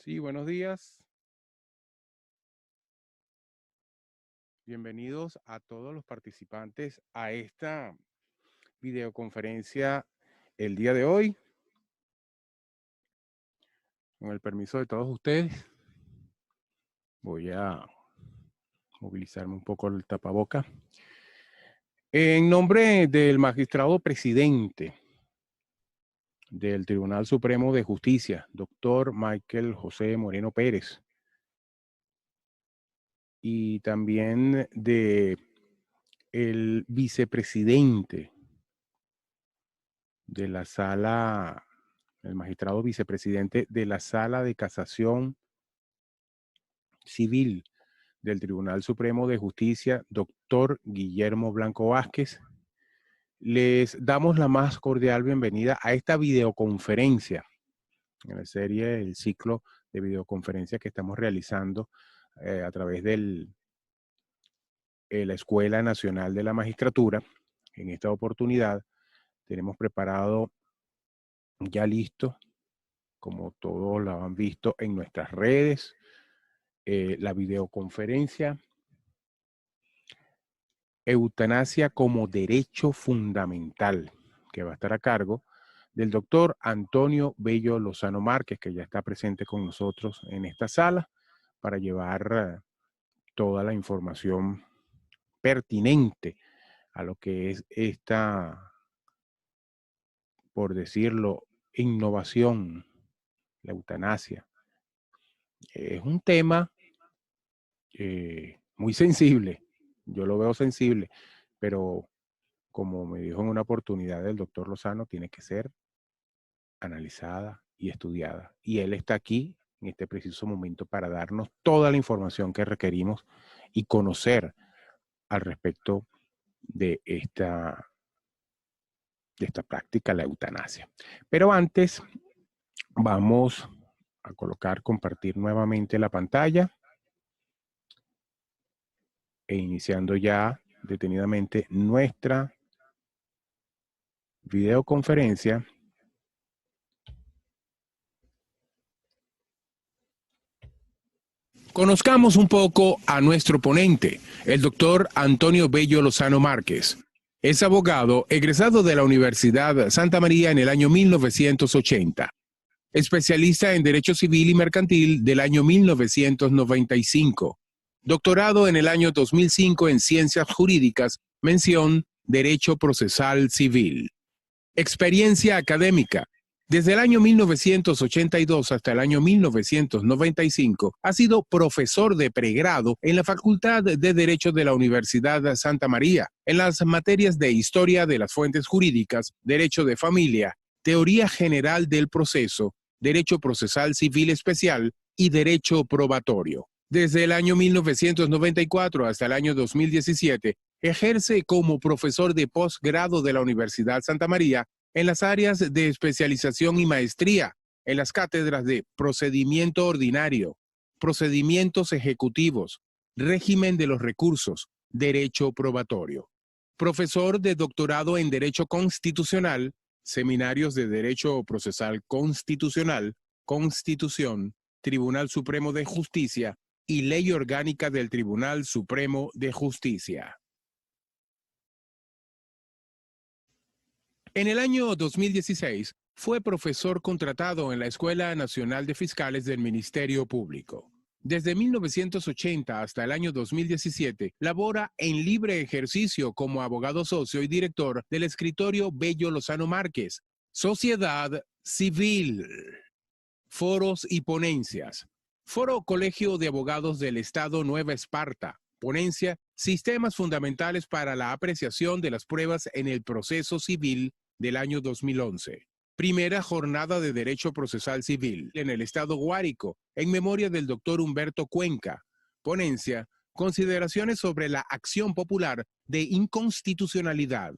Sí, buenos días. Bienvenidos a todos los participantes a esta videoconferencia el día de hoy. Con el permiso de todos ustedes, voy a movilizarme un poco el tapaboca. En nombre del magistrado presidente del Tribunal Supremo de Justicia, doctor Michael José Moreno Pérez, y también de el vicepresidente de la sala, el magistrado vicepresidente de la Sala de Casación Civil del Tribunal Supremo de Justicia, doctor Guillermo Blanco Vázquez. Les damos la más cordial bienvenida a esta videoconferencia, en la serie, el ciclo de videoconferencias que estamos realizando a través de la Escuela Nacional de la Magistratura. En esta oportunidad tenemos preparado, ya listo, como todos lo han visto en nuestras redes, la videoconferencia Eutanasia como Derecho Fundamental, que va a estar a cargo del doctor Antonio Bello Lozano Márquez, que ya está presente con nosotros en esta sala para llevar toda la información pertinente a lo que es esta, por decirlo, innovación, la eutanasia. Es un tema muy sensible, yo lo veo sensible, pero como me dijo en una oportunidad el doctor Lozano, tiene que ser analizada y estudiada. Y él está aquí en este preciso momento para darnos toda la información que requerimos y conocer al respecto de esta práctica, la eutanasia. Pero antes vamos a compartir nuevamente la pantalla e iniciando ya detenidamente nuestra videoconferencia. Conozcamos un poco a nuestro ponente, el doctor Antonio Bello Lozano Márquez. Es abogado egresado de la Universidad Santa María en el año 1980. Especialista en Derecho Civil y Mercantil del año 1995. Doctorado en el año 2005 en Ciencias Jurídicas, mención Derecho Procesal Civil. Experiencia académica. Desde el año 1982 hasta el año 1995 ha sido profesor de pregrado en la Facultad de Derecho de la Universidad Santa María, en las materias de Historia de las Fuentes Jurídicas, Derecho de Familia, Teoría General del Proceso, Derecho Procesal Civil Especial y Derecho Probatorio. Desde el año 1994 hasta el año 2017, ejerce como profesor de posgrado de la Universidad Santa María en las áreas de especialización y maestría, en las cátedras de Procedimiento Ordinario, Procedimientos Ejecutivos, Régimen de los Recursos, Derecho Probatorio. Profesor de doctorado en Derecho Constitucional, seminarios de Derecho Procesal Constitucional, Constitución, Tribunal Supremo de Justicia y Ley Orgánica del Tribunal Supremo de Justicia. En el año 2016, fue profesor contratado en la Escuela Nacional de Fiscales del Ministerio Público. Desde 1980 hasta el año 2017, labora en libre ejercicio como abogado socio y director del escritorio Bello Lozano Márquez, Sociedad Civil. Foros y ponencias. Foro Colegio de Abogados del Estado Nueva Esparta. Ponencia Sistemas Fundamentales para la Apreciación de las Pruebas en el Proceso Civil del año 2011. Primera jornada de Derecho Procesal Civil en el Estado Guárico, en memoria del doctor Humberto Cuenca. Ponencia Consideraciones sobre la acción popular de inconstitucionalidad.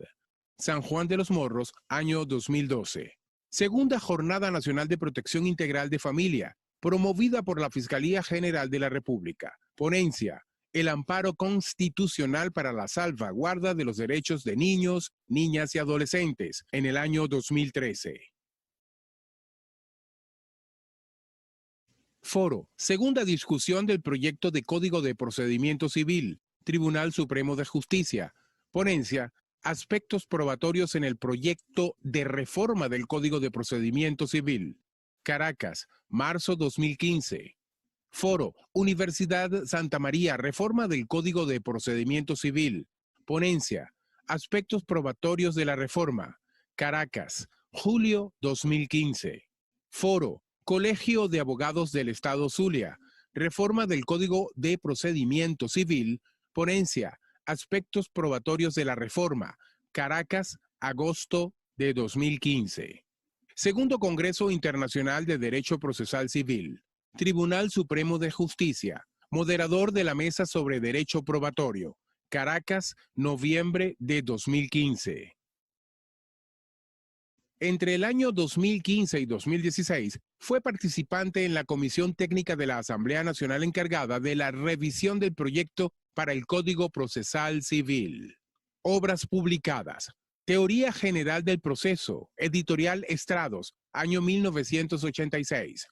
San Juan de los Morros, año 2012. Segunda Jornada Nacional de Protección Integral de Familia, promovida por la Fiscalía General de la República. Ponencia El amparo constitucional para la salvaguarda de los derechos de niños, niñas y adolescentes, en el año 2013. Foro, segunda discusión del proyecto de Código de Procedimiento Civil, Tribunal Supremo de Justicia. Ponencia, aspectos probatorios en el proyecto de reforma del Código de Procedimiento Civil. Caracas, marzo 2015. Foro, Universidad Santa María, reforma del Código de Procedimiento Civil. Ponencia, aspectos probatorios de la reforma. Caracas, julio 2015. Foro, Colegio de Abogados del Estado Zulia, reforma del Código de Procedimiento Civil. Ponencia, aspectos probatorios de la reforma. Caracas, agosto de 2015. Segundo Congreso Internacional de Derecho Procesal Civil. Tribunal Supremo de Justicia, moderador de la Mesa sobre Derecho Probatorio. Caracas, noviembre de 2015. Entre el año 2015 y 2016, fue participante en la Comisión Técnica de la Asamblea Nacional encargada de la revisión del proyecto para el Código Procesal Civil. Obras publicadas. Teoría General del Proceso, Editorial Estrados, año 1986.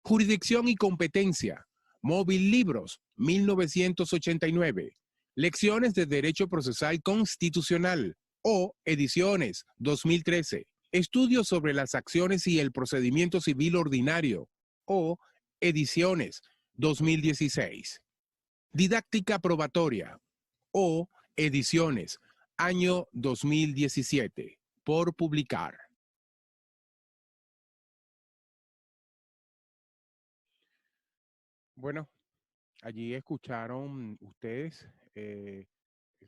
Jurisdicción y Competencia, Móvil Libros, 1989. Lecciones de Derecho Procesal Constitucional, o Ediciones, 2013. Estudios sobre las acciones y el procedimiento civil ordinario, o Ediciones, 2016. Didáctica probatoria, o Ediciones, año 2017, por publicar. Bueno, allí escucharon ustedes el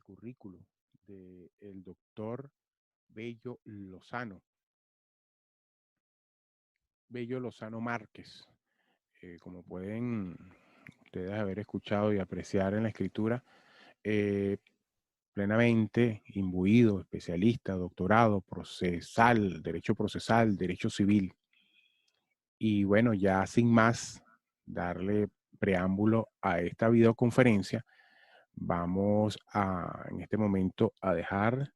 currículo del doctor Bello Lozano Márquez. Como pueden ustedes haber escuchado y apreciar en la escritura, plenamente imbuido, especialista, doctorado, procesal, derecho civil. Y bueno, ya sin más darle preámbulo a esta videoconferencia, vamos en este momento a dejar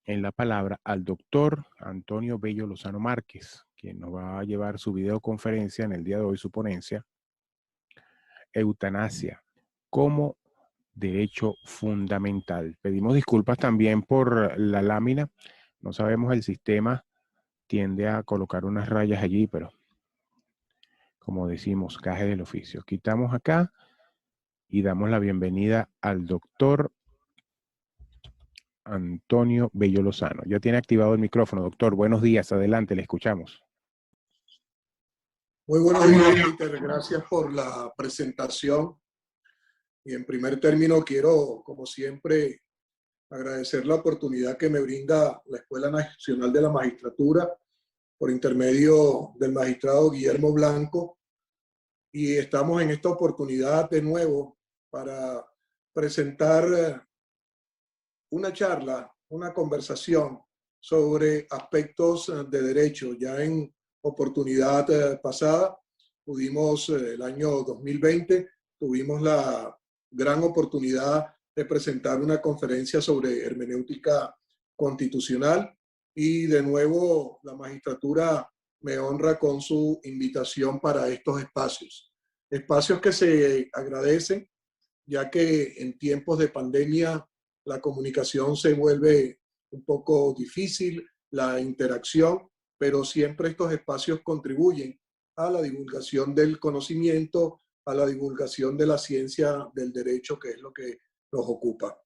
en la palabra al doctor Antonio Bello Lozano Márquez, quien nos va a llevar su videoconferencia en el día de hoy, su ponencia, Eutanasia como derecho fundamental. Pedimos disculpas también por la lámina. No sabemos, el sistema tiende a colocar unas rayas allí, pero como decimos, gaje del oficio. Quitamos acá y damos la bienvenida al doctor Antonio Bello Lozano. Ya tiene activado el micrófono, doctor. Buenos días, adelante, le escuchamos. Muy buenos días, Peter. Gracias por la presentación. Y en primer término quiero, como siempre, agradecer la oportunidad que me brinda la Escuela Nacional de la Magistratura por intermedio del magistrado Guillermo Blanco. Y estamos en esta oportunidad de nuevo para presentar una charla, una conversación sobre aspectos de derecho. Ya en oportunidad pasada pudimos, el año 2020, tuvimos la gran oportunidad de presentar una conferencia sobre hermenéutica constitucional y de nuevo la magistratura me honra con su invitación para estos espacios. Espacios que se agradecen, ya que en tiempos de pandemia la comunicación se vuelve un poco difícil, la interacción, pero siempre estos espacios contribuyen a la divulgación del conocimiento, a la divulgación de la ciencia del derecho, que es lo que nos ocupa.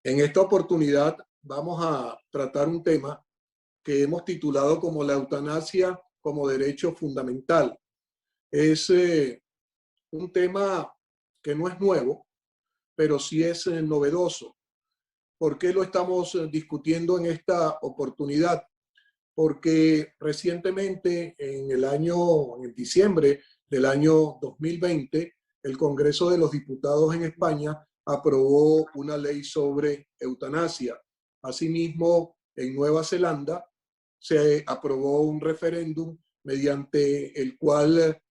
En esta oportunidad vamos a tratar un tema que hemos titulado como la eutanasia como derecho fundamental. Es un tema que no es nuevo, pero sí es novedoso. ¿Por qué lo estamos discutiendo en esta oportunidad? Porque recientemente, en diciembre del año 2020, el Congreso de los Diputados en España aprobó una ley sobre eutanasia. Asimismo, en Nueva Zelanda se aprobó un referéndum mediante el cual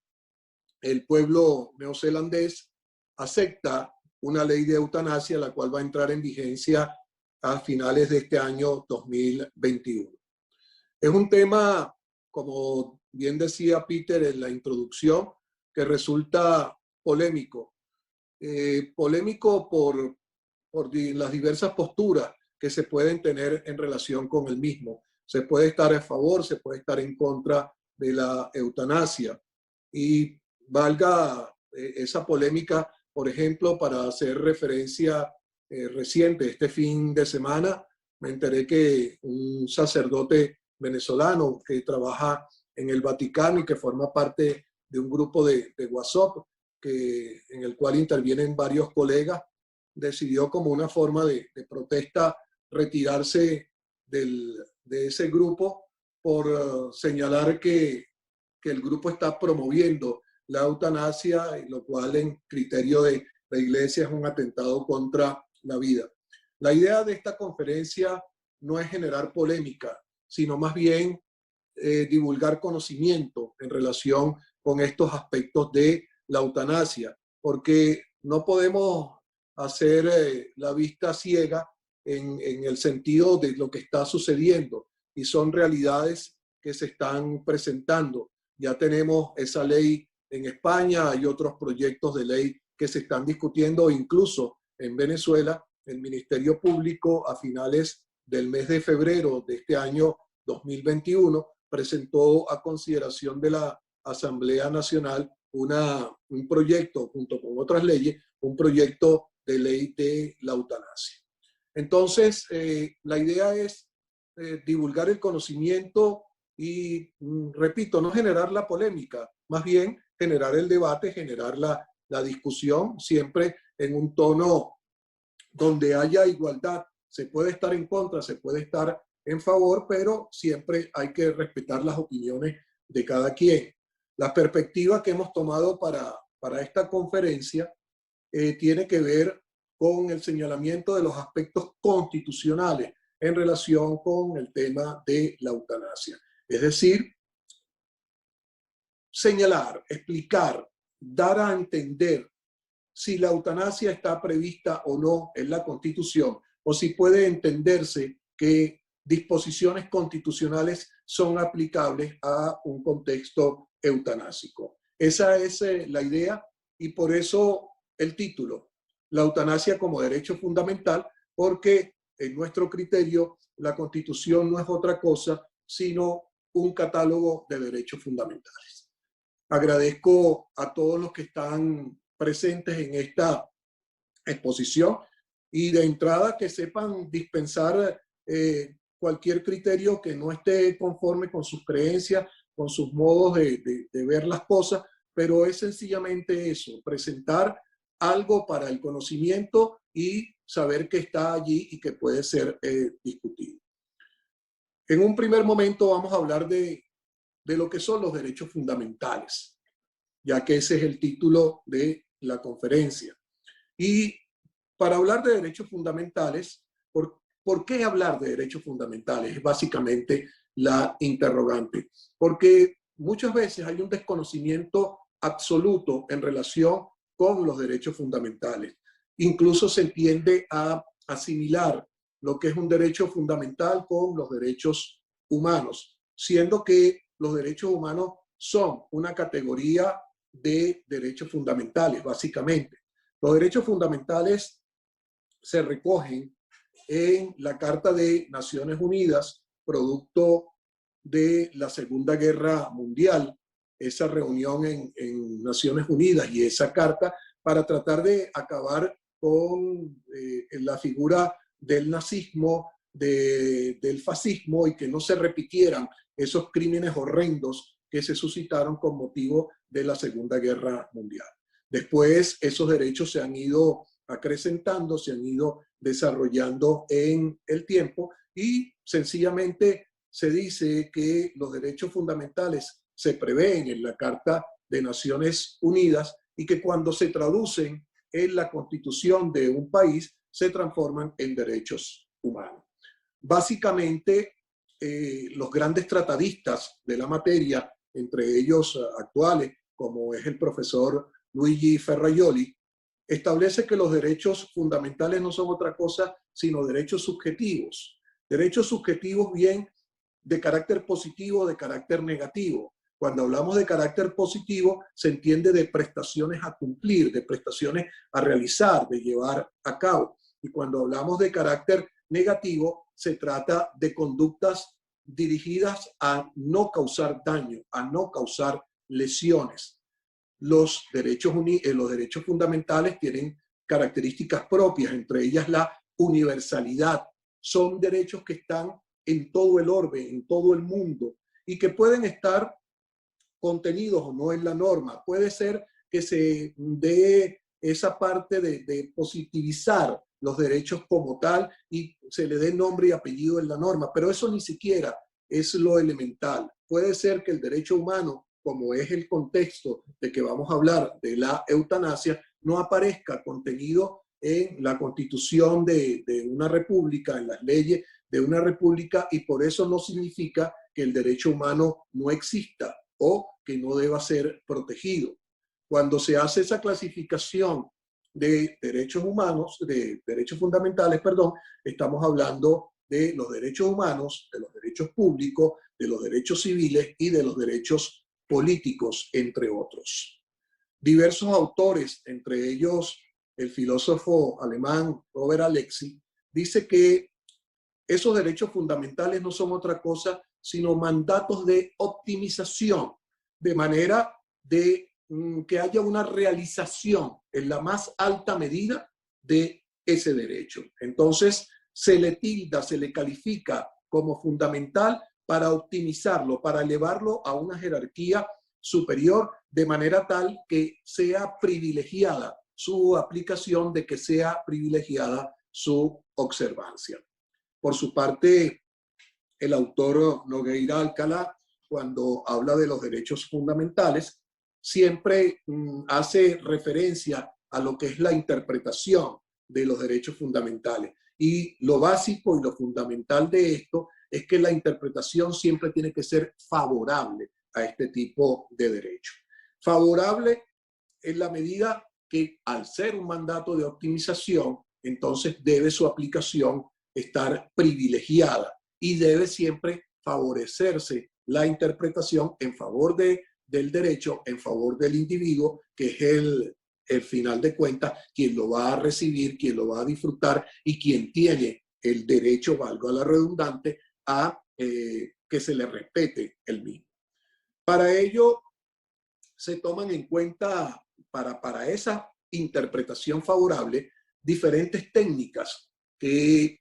el pueblo neozelandés acepta una ley de eutanasia, la cual va a entrar en vigencia a finales de este año 2021. Es un tema, como bien decía Peter en la introducción, que resulta polémico. Polémico por las diversas posturas que se pueden tener en relación con el mismo. Se puede estar a favor, se puede estar en contra de la eutanasia. Y valga esa polémica, por ejemplo, para hacer referencia reciente, este fin de semana, me enteré que un sacerdote venezolano que trabaja en el Vaticano y que forma parte de un grupo de WhatsApp en el cual intervienen varios colegas, decidió como una forma de protesta retirarse de ese grupo por señalar que el grupo está promoviendo la eutanasia, lo cual en criterio de la Iglesia es un atentado contra la vida. La idea de esta conferencia no es generar polémica, sino más bien divulgar conocimiento en relación con estos aspectos de la eutanasia, porque no podemos hacer la vista ciega en el sentido de lo que está sucediendo, y son realidades que se están presentando. Ya tenemos esa ley en España, hay otros proyectos de ley que se están discutiendo, incluso en Venezuela, el Ministerio Público a finales del mes de febrero de este año 2021 presentó a consideración de la Asamblea Nacional un proyecto, junto con otras leyes, un proyecto de ley de la eutanasia. Entonces, la idea es divulgar el conocimiento y, repito, no generar la polémica, más bien generar el debate, generar la discusión, siempre en un tono donde haya igualdad. Se puede estar en contra, se puede estar en favor, pero siempre hay que respetar las opiniones de cada quien. La perspectiva que hemos tomado para esta conferencia tiene que ver con el señalamiento de los aspectos constitucionales en relación con el tema de la eutanasia. Es decir, señalar, explicar, dar a entender si la eutanasia está prevista o no en la Constitución, o si puede entenderse que disposiciones constitucionales son aplicables a un contexto eutanásico. Esa es la idea, y por eso el título, la eutanasia como derecho fundamental, porque en nuestro criterio la Constitución no es otra cosa sino un catálogo de derechos fundamentales. Agradezco a todos los que están presentes en esta exposición, y de entrada que sepan dispensar cualquier criterio que no esté conforme con sus creencias, con sus modos de ver las cosas, pero es sencillamente eso, presentar algo para el conocimiento y saber que está allí y que puede ser discutido. En un primer momento vamos a hablar de lo que son los derechos fundamentales, ya que ese es el título de la conferencia. Y para hablar de derechos fundamentales, ¿por qué hablar de derechos fundamentales? Es básicamente la interrogante. Porque muchas veces hay un desconocimiento absoluto en relación con los derechos fundamentales. Incluso se tiende a asimilar lo que es un derecho fundamental con los derechos humanos, siendo que los derechos humanos son una categoría de derechos fundamentales, básicamente. Los derechos fundamentales se recogen en la Carta de Naciones Unidas, producto de la Segunda Guerra Mundial, esa reunión en Naciones Unidas y esa carta para tratar de acabar con la figura del nazismo, del fascismo, y que no se repitieran esos crímenes horrendos que se suscitaron con motivo de la Segunda Guerra Mundial. Después esos derechos se han ido acrecentando, se han ido desarrollando en el tiempo, y sencillamente se dice que los derechos fundamentales se prevén en la Carta de Naciones Unidas y que cuando se traducen en la Constitución de un país se transforman en derechos humanos. Básicamente, los grandes tratadistas de la materia, entre ellos actuales, como es el profesor Luigi Ferrajoli, establece que los derechos fundamentales no son otra cosa sino derechos subjetivos. Derechos subjetivos bien de carácter positivo o de carácter negativo. Cuando hablamos de carácter positivo, se entiende de prestaciones a cumplir, de prestaciones a realizar, de llevar a cabo. Y cuando hablamos de carácter negativo, se trata de conductas dirigidas a no causar daño, a no causar lesiones. Los derechos fundamentales tienen características propias, entre ellas la universalidad. Son derechos que están en todo el orbe, en todo el mundo, y que pueden estar contenidos o no en la norma. Puede ser que se dé esa parte de positivizar los derechos como tal y se le dé nombre y apellido en la norma, pero eso ni siquiera es lo elemental. Puede ser que el derecho humano, como es el contexto de que vamos a hablar de la eutanasia, no aparezca contenido en la constitución de una república, en las leyes de una república, y por eso no significa que el derecho humano no exista o que no deba ser protegido. Cuando se hace esa clasificación de derechos humanos, de derechos fundamentales, perdón, estamos hablando de los derechos humanos, de los derechos públicos, de los derechos civiles y de los derechos políticos, entre otros. Diversos autores, entre ellos el filósofo alemán Robert Alexy, dice que esos derechos fundamentales no son otra cosa sino mandatos de optimización, de manera de que haya una realización en la más alta medida de ese derecho. Entonces, se le tilda, se le califica como fundamental para optimizarlo, para elevarlo a una jerarquía superior, de manera tal que sea privilegiada su aplicación, de que sea privilegiada su observancia. Por su parte, el autor Nogueira Alcalá, cuando habla de los derechos fundamentales, siempre hace referencia a lo que es la interpretación de los derechos fundamentales. Y lo básico y lo fundamental de esto es que la interpretación siempre tiene que ser favorable a este tipo de derecho. Favorable en la medida que, al ser un mandato de optimización, entonces debe su aplicación estar privilegiada y debe siempre favorecerse la interpretación en favor del derecho, en favor del individuo, que es el final de cuentas, quien lo va a recibir, quien lo va a disfrutar y quien tiene el derecho, valga la redundante, a que se le respete el mismo. Para ello, se toman en cuenta, para esa interpretación favorable, diferentes técnicas que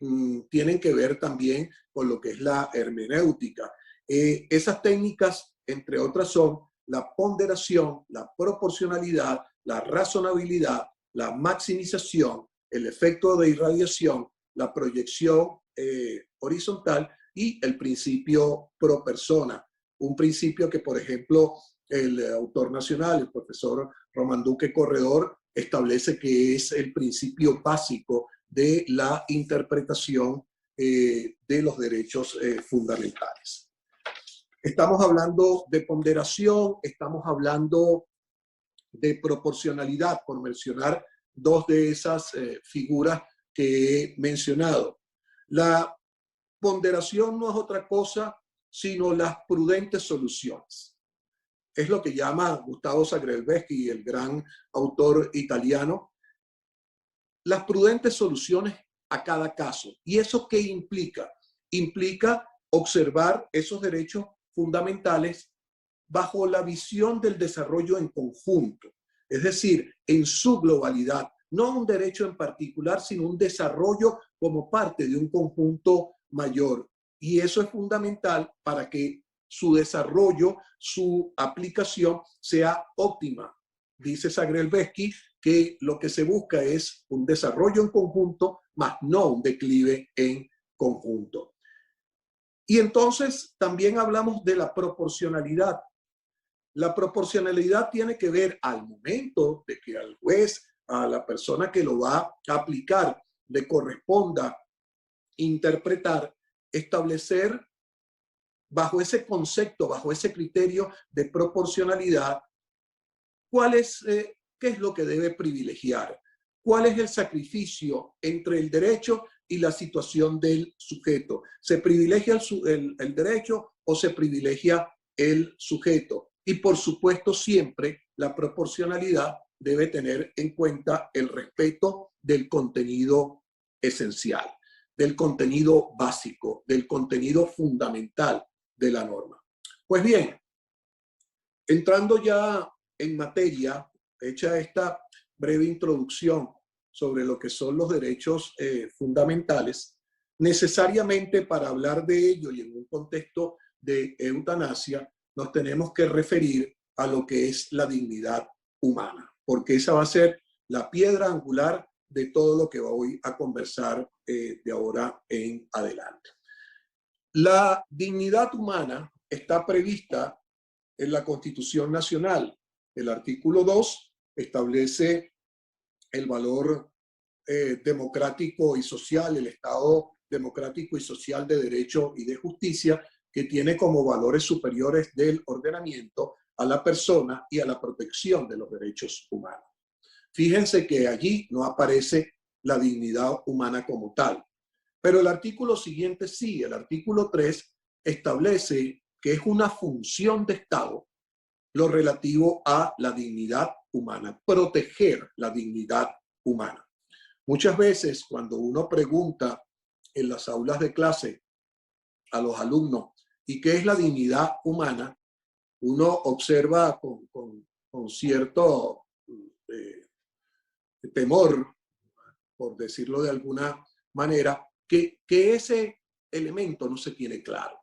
tienen que ver también con lo que es la hermenéutica. Esas técnicas, entre otras, son la ponderación, la proporcionalidad, la razonabilidad, la maximización, el efecto de irradiación, la proyección horizontal y el principio pro persona. Un principio que, por ejemplo, el autor nacional, el profesor Román Duque Corredor, establece que es el principio básico de la interpretación de los derechos fundamentales. Estamos hablando de ponderación, estamos hablando de proporcionalidad, por mencionar dos de esas figuras que he mencionado. La ponderación no es otra cosa sino las prudentes soluciones. Es lo que llama Gustavo Zagrebelsky, el gran autor italiano, las prudentes soluciones a cada caso. ¿Y eso qué implica? Implica observar esos derechos fundamentales bajo la visión del desarrollo en conjunto, es decir, en su globalidad, no un derecho en particular, sino un desarrollo como parte de un conjunto mayor. Y eso es fundamental para que su desarrollo, su aplicación sea óptima. Dice Zagrebelsky que lo que se busca es un desarrollo en conjunto, más no un declive en conjunto. Y entonces también hablamos de la proporcionalidad. La proporcionalidad tiene que ver al momento de que al juez, a la persona que lo va a aplicar, le corresponda interpretar, establecer bajo ese concepto, bajo ese criterio de proporcionalidad, qué es lo que debe privilegiar, cuál es el sacrificio entre el derecho y la situación del sujeto. ¿Se privilegia el derecho o se privilegia el sujeto? Y por supuesto siempre la proporcionalidad debe tener en cuenta el respeto del contenido esencial, del contenido básico, del contenido fundamental de la norma. Pues bien, entrando ya en materia, hecha esta breve introducción sobre lo que son los derechos fundamentales, necesariamente para hablar de ello y en un contexto de eutanasia, nos tenemos que referir a lo que es la dignidad humana, porque esa va a ser la piedra angular de todo lo que voy a conversar de ahora en adelante. La dignidad humana está prevista en la Constitución Nacional. El artículo 2 establece el valor democrático y social, el Estado democrático y social de derecho y de justicia, que tiene como valores superiores del ordenamiento a la persona y a la protección de los derechos humanos. Fíjense que allí no aparece la dignidad humana como tal, pero el artículo siguiente sí, el artículo 3 establece que es una función de Estado lo relativo a la dignidad humana, proteger la dignidad humana. Muchas veces cuando uno pregunta en las aulas de clase a los alumnos, ¿y qué es la dignidad humana?, uno observa con cierto temor, por decirlo de alguna manera, que ese elemento no se tiene claro,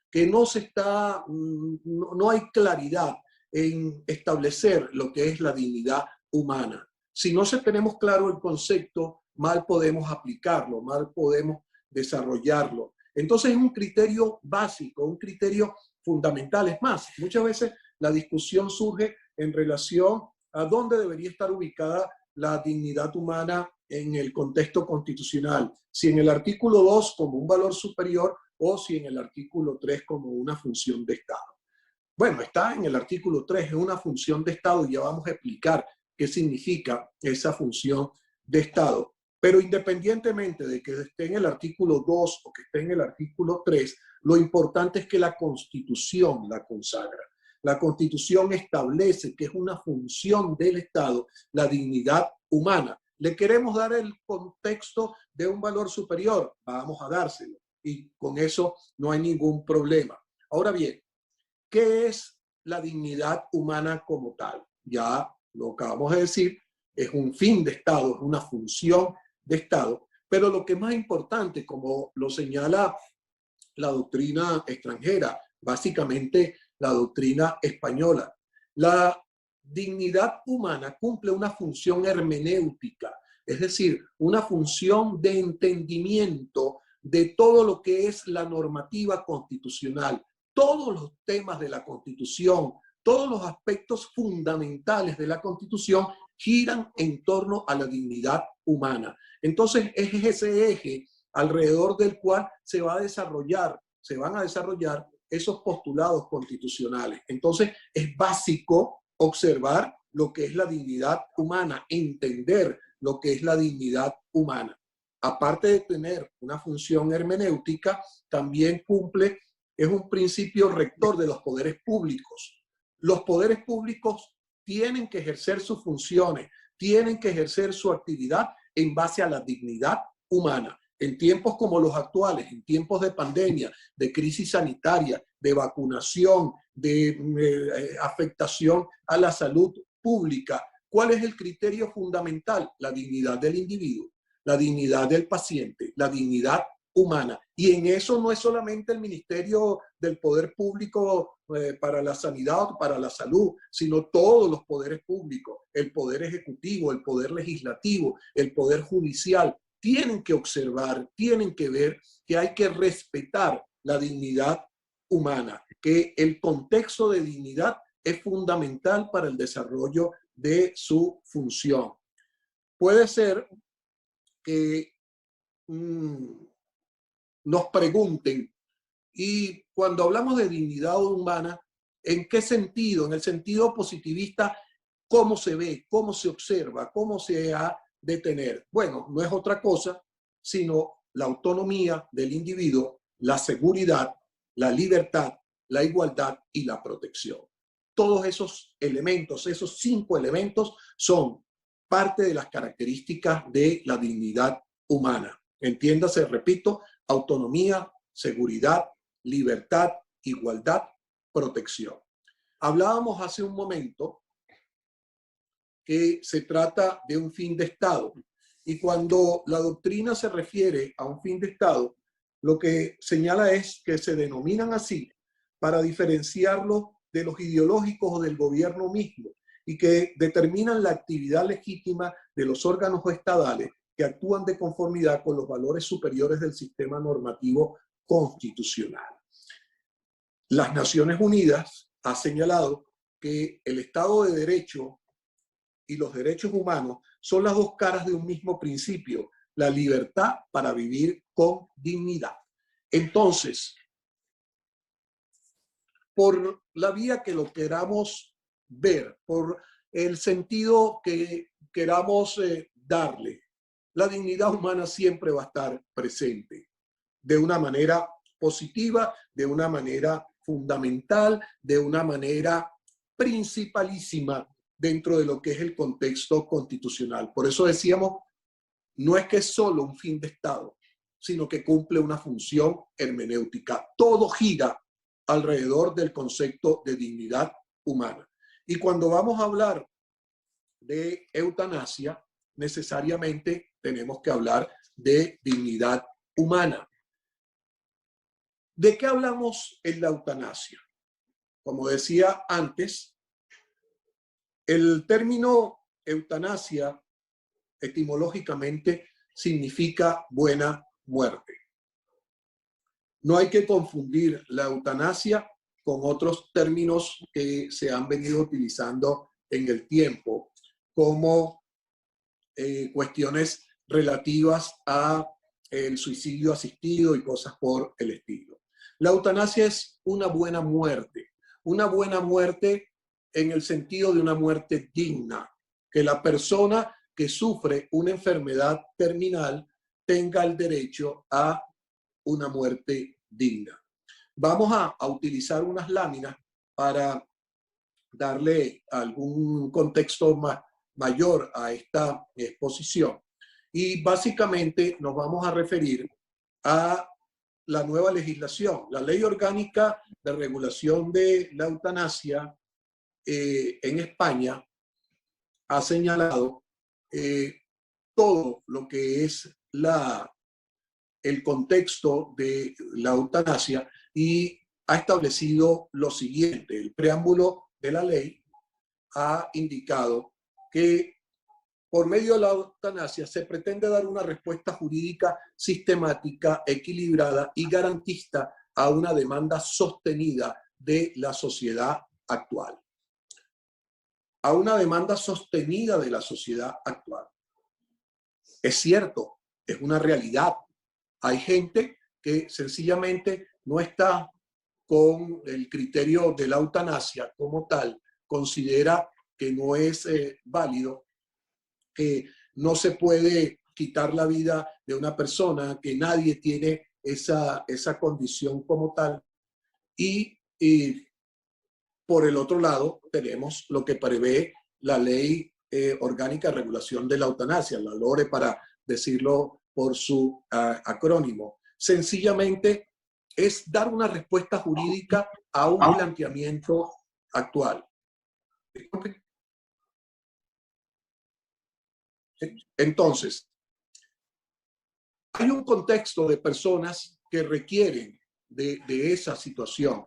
que no hay claridad en establecer lo que es la dignidad humana. Si no tenemos claro el concepto, mal podemos aplicarlo, mal podemos desarrollarlo. Entonces es un criterio básico, un criterio fundamental. Es más, muchas veces la discusión surge en relación a dónde debería estar ubicada la dignidad humana en el contexto constitucional. Si en el artículo 2 como un valor superior o si en el artículo 3 como una función de Estado. Bueno, está en el artículo 3, es una función de Estado y ya vamos a explicar qué significa esa función de Estado. Pero independientemente de que esté en el artículo 2 o que esté en el artículo 3, lo importante es que la Constitución la consagra. La Constitución establece que es una función del Estado la dignidad humana. ¿Le queremos dar el contexto de un valor superior? Vamos a dárselo. Y con eso no hay ningún problema. Ahora bien, ¿qué es la dignidad humana como tal? Ya lo acabamos de decir, es un fin de Estado, es una función de Estado, pero lo que es más importante, como lo señala la doctrina extranjera, básicamente la doctrina española, la dignidad humana cumple una función hermenéutica, es decir, una función de entendimiento de todo lo que es la normativa constitucional, todos los temas de la Constitución, todos los aspectos fundamentales de la Constitución giran en torno a la dignidad humana. Entonces es ese eje alrededor del cual se van a desarrollar esos postulados constitucionales. Entonces es básico observar lo que es la dignidad humana, entender lo que es la dignidad humana. Aparte de tener una función hermenéutica, también es un principio rector de los poderes públicos. Los poderes públicos tienen que ejercer sus funciones, tienen que ejercer su actividad en base a la dignidad humana. En tiempos como los actuales, en tiempos de pandemia, de crisis sanitaria, de vacunación, de afectación a la salud pública, ¿cuál es el criterio fundamental? La dignidad del individuo, la dignidad del paciente, la dignidad humana. Y en eso no es solamente el Ministerio del Poder Público para la Sanidad o para la Salud, sino todos los poderes públicos, el Poder Ejecutivo, el Poder Legislativo, el Poder Judicial, tienen que observar, tienen que ver que hay que respetar la dignidad humana, que el contexto de dignidad es fundamental para el desarrollo de su función. Puede ser que nos pregunten, y cuando hablamos de dignidad humana, ¿en qué sentido? En el sentido positivista, ¿cómo se ve? ¿Cómo se observa? ¿Cómo se ha de tener? Bueno, no es otra cosa sino la autonomía del individuo, la seguridad, la libertad, la igualdad y la protección. todos esos elementos, esos 5 elementos, son parte de las características de la dignidad humana. Entiéndase, repito, autonomía, seguridad, libertad, igualdad, protección. Hablábamos hace un momento que se trata de un fin de Estado. Y cuando la doctrina se refiere a un fin de Estado, lo que señala es que se denominan así para diferenciarlo de los ideológicos o del gobierno mismo, y que determinan la actividad legítima de los órganos estadales que actúan de conformidad con los valores superiores del sistema normativo constitucional. Las Naciones Unidas ha señalado que el Estado de Derecho y los derechos humanos son las 2 caras de un mismo principio, la libertad para vivir con dignidad. Entonces, por la vía que lo queramos ver, por el sentido que queramos darle, la dignidad humana siempre va a estar presente de una manera positiva, de una manera fundamental, de una manera principalísima dentro de lo que es el contexto constitucional. Por eso decíamos, no es que es solo un fin de Estado, sino que cumple una función hermenéutica. Todo gira alrededor del concepto de dignidad humana. Y cuando vamos a hablar de eutanasia, necesariamente tenemos que hablar de dignidad humana. ¿De qué hablamos en la eutanasia? Como decía antes, el término eutanasia etimológicamente significa buena muerte. No hay que confundir la eutanasia con otros términos que se han venido utilizando en el tiempo, como cuestiones relativas a el suicidio asistido y cosas por el estilo. La eutanasia es una buena muerte en el sentido de una muerte digna, que la persona que sufre una enfermedad terminal tenga el derecho a una muerte digna. Vamos a utilizar unas láminas para darle algún contexto mayor a esta exposición. Y básicamente nos vamos a referir a la nueva legislación, la Ley Orgánica de Regulación de la Eutanasia en España ha señalado todo lo que es el contexto de la eutanasia y ha establecido lo siguiente. El preámbulo de la ley ha indicado que por medio de la eutanasia se pretende dar una respuesta jurídica sistemática, equilibrada y garantista a una demanda sostenida de la sociedad actual. A una demanda sostenida de la sociedad actual. Es cierto, es una realidad. Hay gente que sencillamente no está con el criterio de la eutanasia como tal, considera que no es válido, que no se puede quitar la vida de una persona, que nadie tiene esa condición como tal. Y por el otro lado, tenemos lo que prevé la Ley Orgánica de Regulación de la Eutanasia, la LORE para decirlo por su acrónimo. Sencillamente es dar una respuesta jurídica a un planteamiento actual. Entonces, hay un contexto de personas que requieren de esa situación,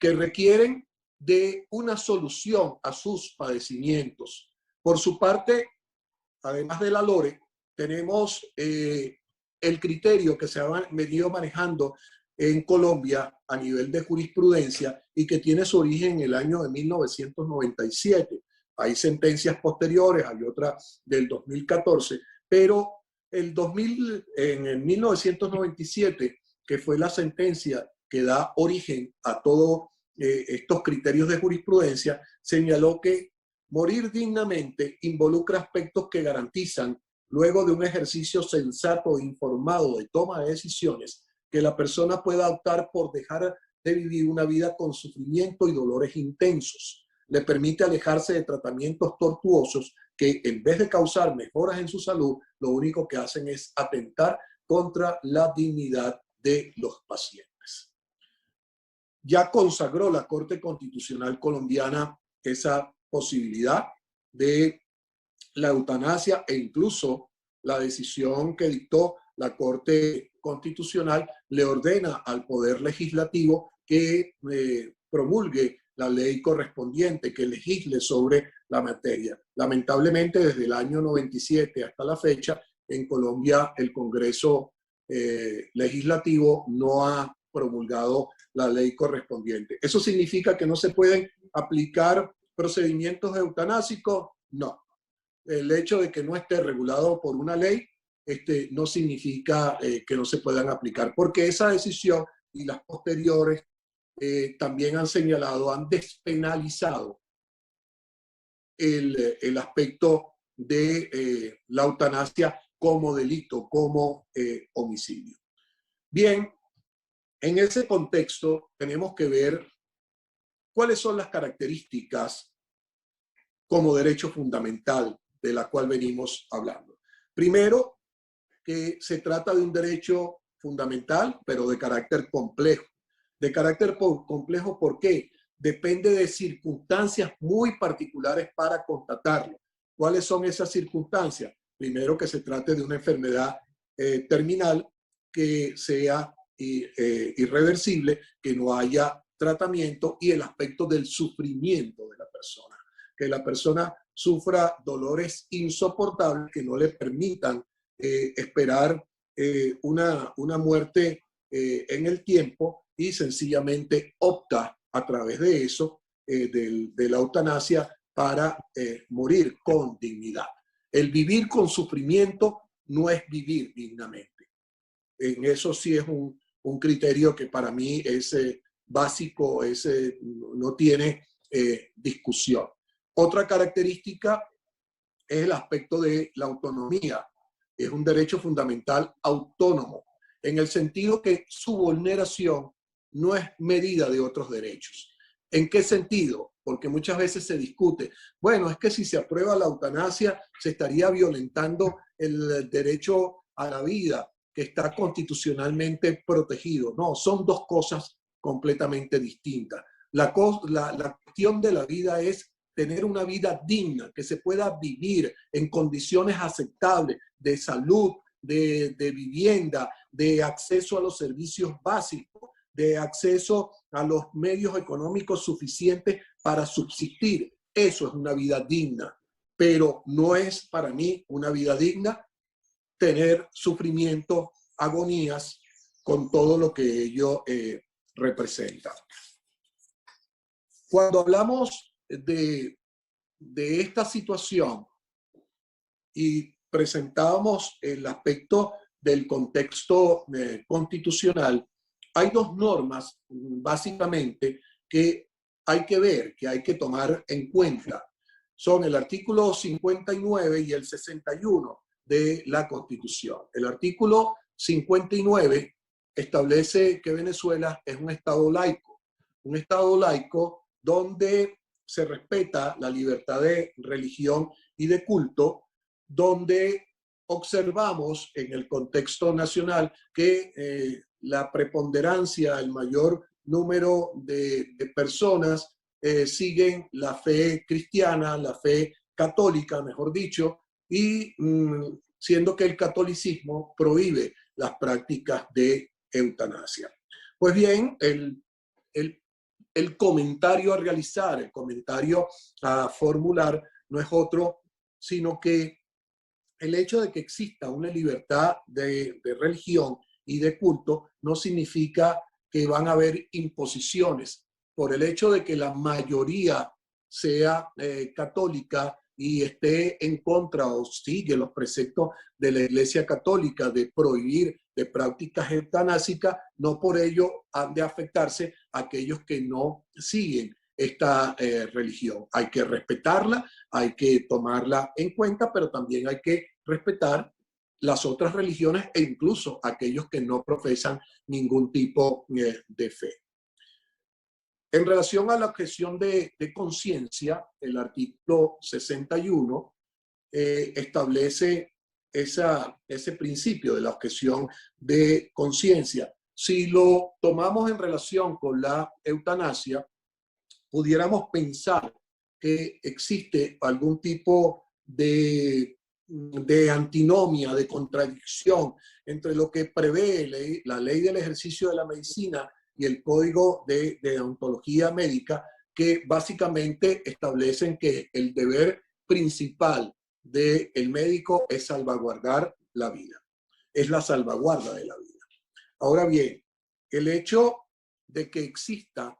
que requieren de una solución a sus padecimientos. Por su parte, además de la LORE, tenemos el criterio que se ha venido manejando en Colombia a nivel de jurisprudencia y que tiene su origen en el año de 1997. Hay sentencias posteriores, hay otra del 2014, pero en el 1997, que fue la sentencia que da origen a todos estos criterios de jurisprudencia, señaló que morir dignamente involucra aspectos que garantizan, luego de un ejercicio sensato e informado de toma de decisiones, que la persona pueda optar por dejar de vivir una vida con sufrimiento y dolores intensos. le permite alejarse de tratamientos tortuosos que en vez de causar mejoras en su salud, lo único que hacen es atentar contra la dignidad de los pacientes. Ya consagró la Corte Constitucional colombiana esa posibilidad de la eutanasia e incluso la decisión que dictó la Corte Constitucional le ordena al Poder Legislativo que promulgue la ley correspondiente, que legisle sobre la materia. Lamentablemente, desde el año 97 hasta la fecha, en Colombia el Congreso Legislativo no ha promulgado la ley correspondiente. ¿Eso significa que no se pueden aplicar procedimientos eutanásicos? No. El hecho de que no esté regulado por una ley no significa que no se puedan aplicar, porque esa decisión y las posteriores también han señalado, han despenalizado el aspecto de la eutanasia como delito, como homicidio. Bien, en ese contexto tenemos que ver cuáles son las características como derecho fundamental de la cual venimos hablando. Primero, que se trata de un derecho fundamental, pero de carácter complejo. De carácter complejo, ¿por qué? Depende de circunstancias muy particulares para constatarlo. ¿Cuáles son esas circunstancias? Primero, que se trate de una enfermedad terminal, que sea irreversible, que no haya tratamiento, y el aspecto del sufrimiento de la persona. Que la persona sufra dolores insoportables que no le permitan esperar una muerte en el tiempo, y sencillamente opta a través de eso, de la eutanasia, para morir con dignidad. El vivir con sufrimiento no es vivir dignamente. En eso sí es un criterio que para mí es básico, no tiene discusión. Otra característica es el aspecto de la autonomía. Es un derecho fundamental autónomo, en el sentido que su vulneración no es medida de otros derechos. ¿En qué sentido? Porque muchas veces se discute, bueno, es que si se aprueba la eutanasia se estaría violentando el derecho a la vida, que está constitucionalmente protegido. No, son dos cosas completamente distintas. La cuestión de la vida es tener una vida digna, que se pueda vivir en condiciones aceptables de salud, de vivienda, de acceso a los servicios básicos, de acceso a los medios económicos suficientes para subsistir. Eso es una vida digna, pero no es para mí una vida digna tener sufrimiento, agonías, con todo lo que ello representa. Cuando hablamos de esta situación y presentábamos el aspecto del contexto constitucional, hay dos normas básicamente que hay que ver, que hay que tomar en cuenta. Son el artículo 59 y el 61 de la Constitución. El artículo 59 establece que Venezuela es un Estado laico donde se respeta la libertad de religión y de culto, donde observamos en el contexto nacional que la preponderancia, el mayor número de personas siguen la fe cristiana, la fe católica, mejor dicho, y siendo que el catolicismo prohíbe las prácticas de eutanasia. Pues bien, el comentario a realizar, el comentario a formular no es otro, sino que el hecho de que exista una libertad de religión y de culto no significa que van a haber imposiciones. Por el hecho de que la mayoría sea católica y esté en contra o sigue los preceptos de la Iglesia Católica de prohibir de prácticas eutanásicas, no por ello han de afectarse a aquellos que no siguen esta religión. Hay que respetarla, hay que tomarla en cuenta, pero también hay que respetar las otras religiones e incluso aquellos que no profesan ningún tipo de fe. En relación a la objeción de conciencia, el artículo 61 establece ese principio de la objeción de conciencia. Si lo tomamos en relación con la eutanasia, pudiéramos pensar que existe algún tipo de antinomia, de contradicción entre lo que prevé la ley del ejercicio de la medicina y el código de deontología médica, que básicamente establecen que el deber principal del médico es salvaguardar la vida, es la salvaguarda de la vida. Ahora bien, el hecho de que exista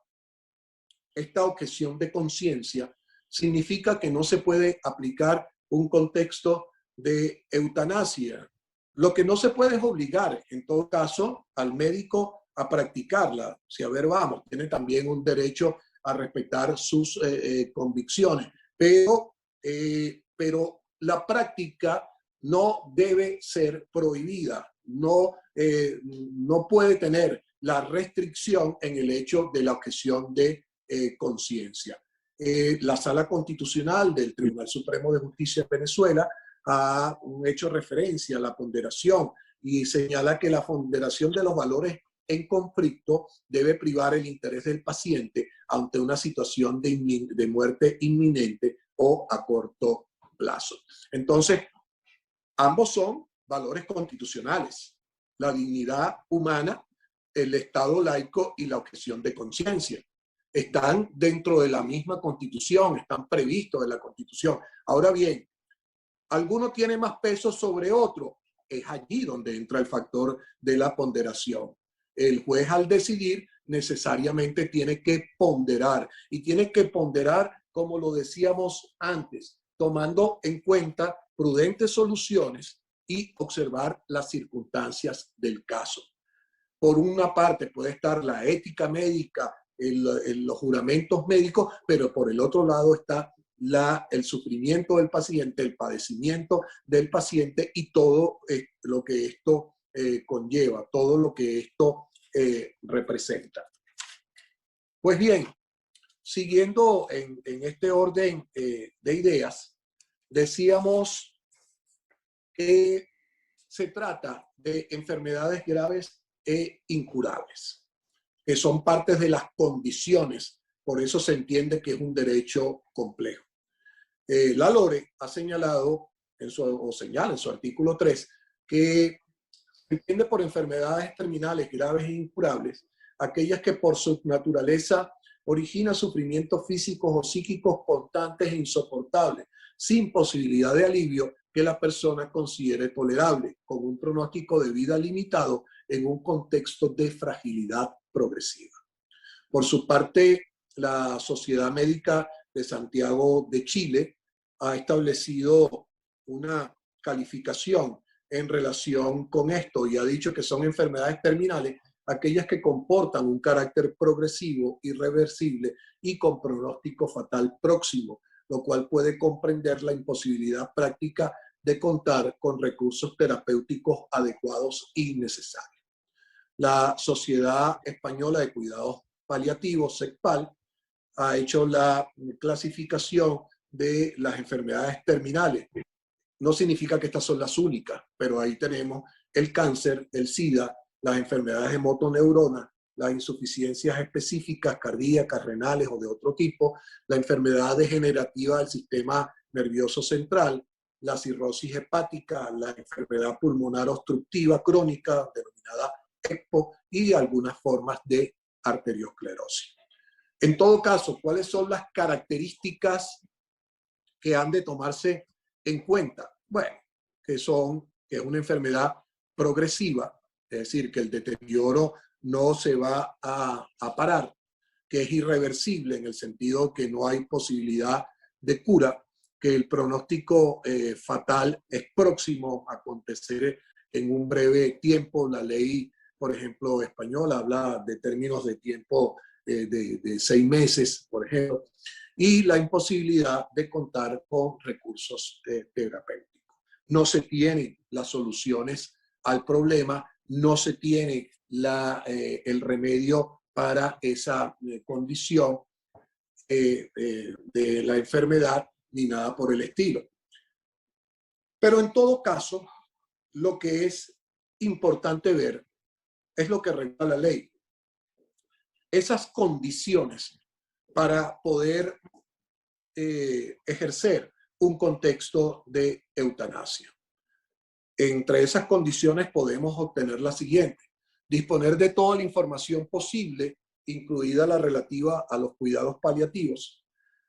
esta objeción de conciencia significa que no se puede aplicar un contexto de eutanasia. Lo que no se puede es obligar, en todo caso, al médico a practicarla. Si a ver, vamos, tiene también un derecho a respetar sus convicciones, pero la práctica no debe ser prohibida, no puede tener la restricción en el hecho de la objeción de conciencia. La Sala Constitucional del Tribunal Supremo de Justicia de Venezuela ha hecho referencia a la ponderación y señala que la ponderación de los valores en conflicto debe privar el interés del paciente ante una situación de muerte inminente o a corto plazo. Entonces, ambos son valores constitucionales: la dignidad humana, el Estado laico y la objeción de conciencia. Están dentro de la misma Constitución, están previstos en la Constitución. Ahora bien, alguno tiene más peso sobre otro. Es allí donde entra el factor de la ponderación. El juez, al decidir, necesariamente tiene que ponderar, y tiene que ponderar, como lo decíamos antes, tomando en cuenta prudentes soluciones y observar las circunstancias del caso. Por una parte puede estar la ética médica, los juramentos médicos, pero por el otro lado está el sufrimiento del paciente, el padecimiento del paciente y todo lo que esto conlleva, todo lo que esto representa. Pues bien, siguiendo en este orden de ideas, decíamos que se trata de enfermedades graves e incurables, que son partes de las condiciones. Por eso se entiende que es un derecho complejo. La LORE ha señalado, señala en su artículo 3, que se entiende por enfermedades terminales graves e incurables aquellas que por su naturaleza originan sufrimientos físicos o psíquicos constantes e insoportables, sin posibilidad de alivio que la persona considere tolerable, con un pronóstico de vida limitado en un contexto de fragilidad progresiva. Por su parte, la Sociedad Médica de Santiago de Chile ha establecido una calificación en relación con esto y ha dicho que son enfermedades terminales aquellas que comportan un carácter progresivo, irreversible y con pronóstico fatal próximo, lo cual puede comprender la imposibilidad práctica de contar con recursos terapéuticos adecuados y necesarios. La Sociedad Española de Cuidados Paliativos, SECPAL, ha hecho la clasificación de las enfermedades terminales. No significa que estas son las únicas, pero ahí tenemos el cáncer, el SIDA, las enfermedades de motoneuronas, las insuficiencias específicas cardíacas, renales o de otro tipo, la enfermedad degenerativa del sistema nervioso central, la cirrosis hepática, la enfermedad pulmonar obstructiva crónica, denominada ECPO, y algunas formas de arteriosclerosis. En todo caso, ¿cuáles son las características que han de tomarse en cuenta? Bueno, que es una enfermedad progresiva, es decir, que el deterioro no se va a parar, que es irreversible en el sentido que no hay posibilidad de cura, que el pronóstico fatal es próximo a acontecer en un breve tiempo. La ley, por ejemplo, española habla de términos de tiempo de 6 meses, por ejemplo, y la imposibilidad de contar con recursos terapéuticos. No se tienen las soluciones al problema, no se tiene el remedio para esa condición de la enfermedad ni nada por el estilo. Pero en todo caso, lo que es importante ver es lo que regula la ley. Esas condiciones para poder ejercer un contexto de eutanasia. Entre esas condiciones podemos obtener la siguiente: disponer de toda la información posible, incluida la relativa a los cuidados paliativos,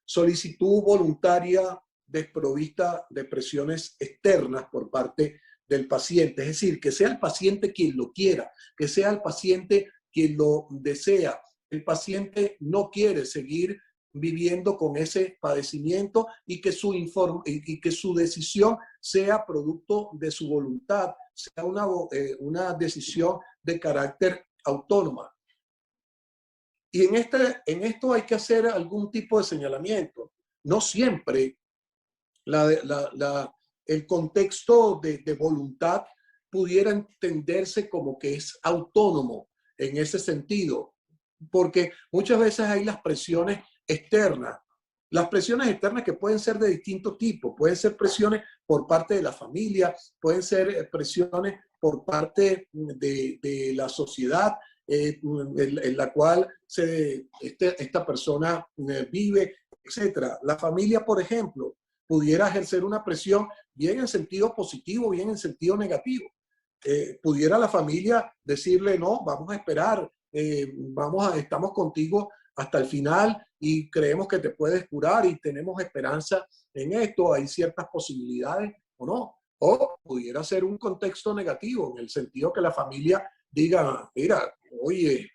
solicitud voluntaria desprovista de presiones externas por parte del paciente, es decir, que sea el paciente quien lo quiera, que sea el paciente quien lo desea. El paciente no quiere seguir viviendo con ese padecimiento y que su decisión sea producto de su voluntad, sea una decisión de carácter autónoma. Y en esto hay que hacer algún tipo de señalamiento. No siempre el contexto de voluntad pudiera entenderse como que es autónomo en ese sentido, porque muchas veces hay las presiones externas que pueden ser de distinto tipo, pueden ser presiones por parte de la familia, pueden ser presiones por parte de la sociedad en la cual esta persona vive, etc. La familia, por ejemplo, pudiera ejercer una presión bien en sentido positivo, bien en sentido negativo. Pudiera la familia decirle, no, vamos a esperar, estamos contigo hasta el final y creemos que te puedes curar y tenemos esperanza en esto, hay ciertas posibilidades o no. O pudiera ser un contexto negativo, en el sentido que la familia diga, mira, oye,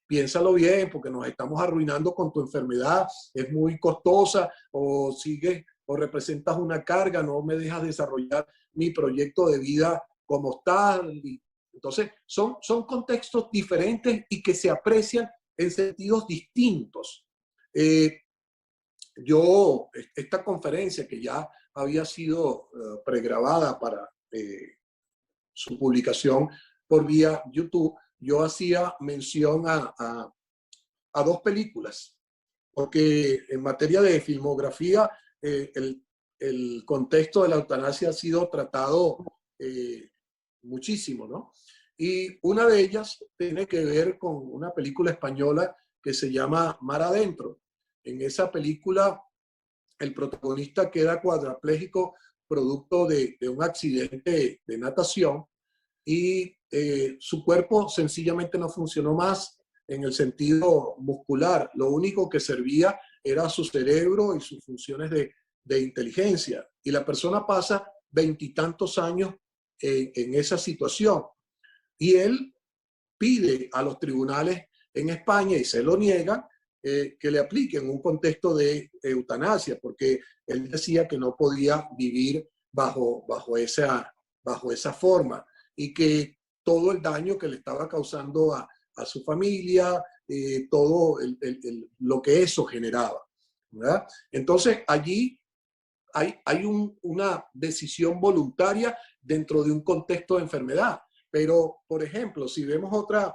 piénsalo bien porque nos estamos arruinando con tu enfermedad, es muy costosa, o sigues o representas una carga, no me dejas desarrollar mi proyecto de vida como tal. Entonces, son contextos diferentes y que se aprecian en sentidos distintos. Esta conferencia que ya había sido pregrabada para su publicación por vía YouTube, yo hacía mención a dos películas, porque en materia de filmografía, el contexto de la eutanasia ha sido tratado muchísimo, ¿no? Y una de ellas tiene que ver con una película española que se llama Mar Adentro. En esa película, el protagonista queda cuadraplégico producto de un accidente de natación y su cuerpo sencillamente no funcionó más en el sentido muscular. Lo único que servía era su cerebro y sus funciones de inteligencia. Y la persona pasa 20 y tantos años en esa situación. Y él pide a los tribunales en España, y se lo niegan, que le apliquen un contexto de eutanasia, porque él decía que no podía vivir bajo esa forma y que todo el daño que le estaba causando a su familia, todo lo que eso generaba, ¿verdad? Entonces allí hay una decisión voluntaria dentro de un contexto de enfermedad. Pero, por ejemplo, si vemos otra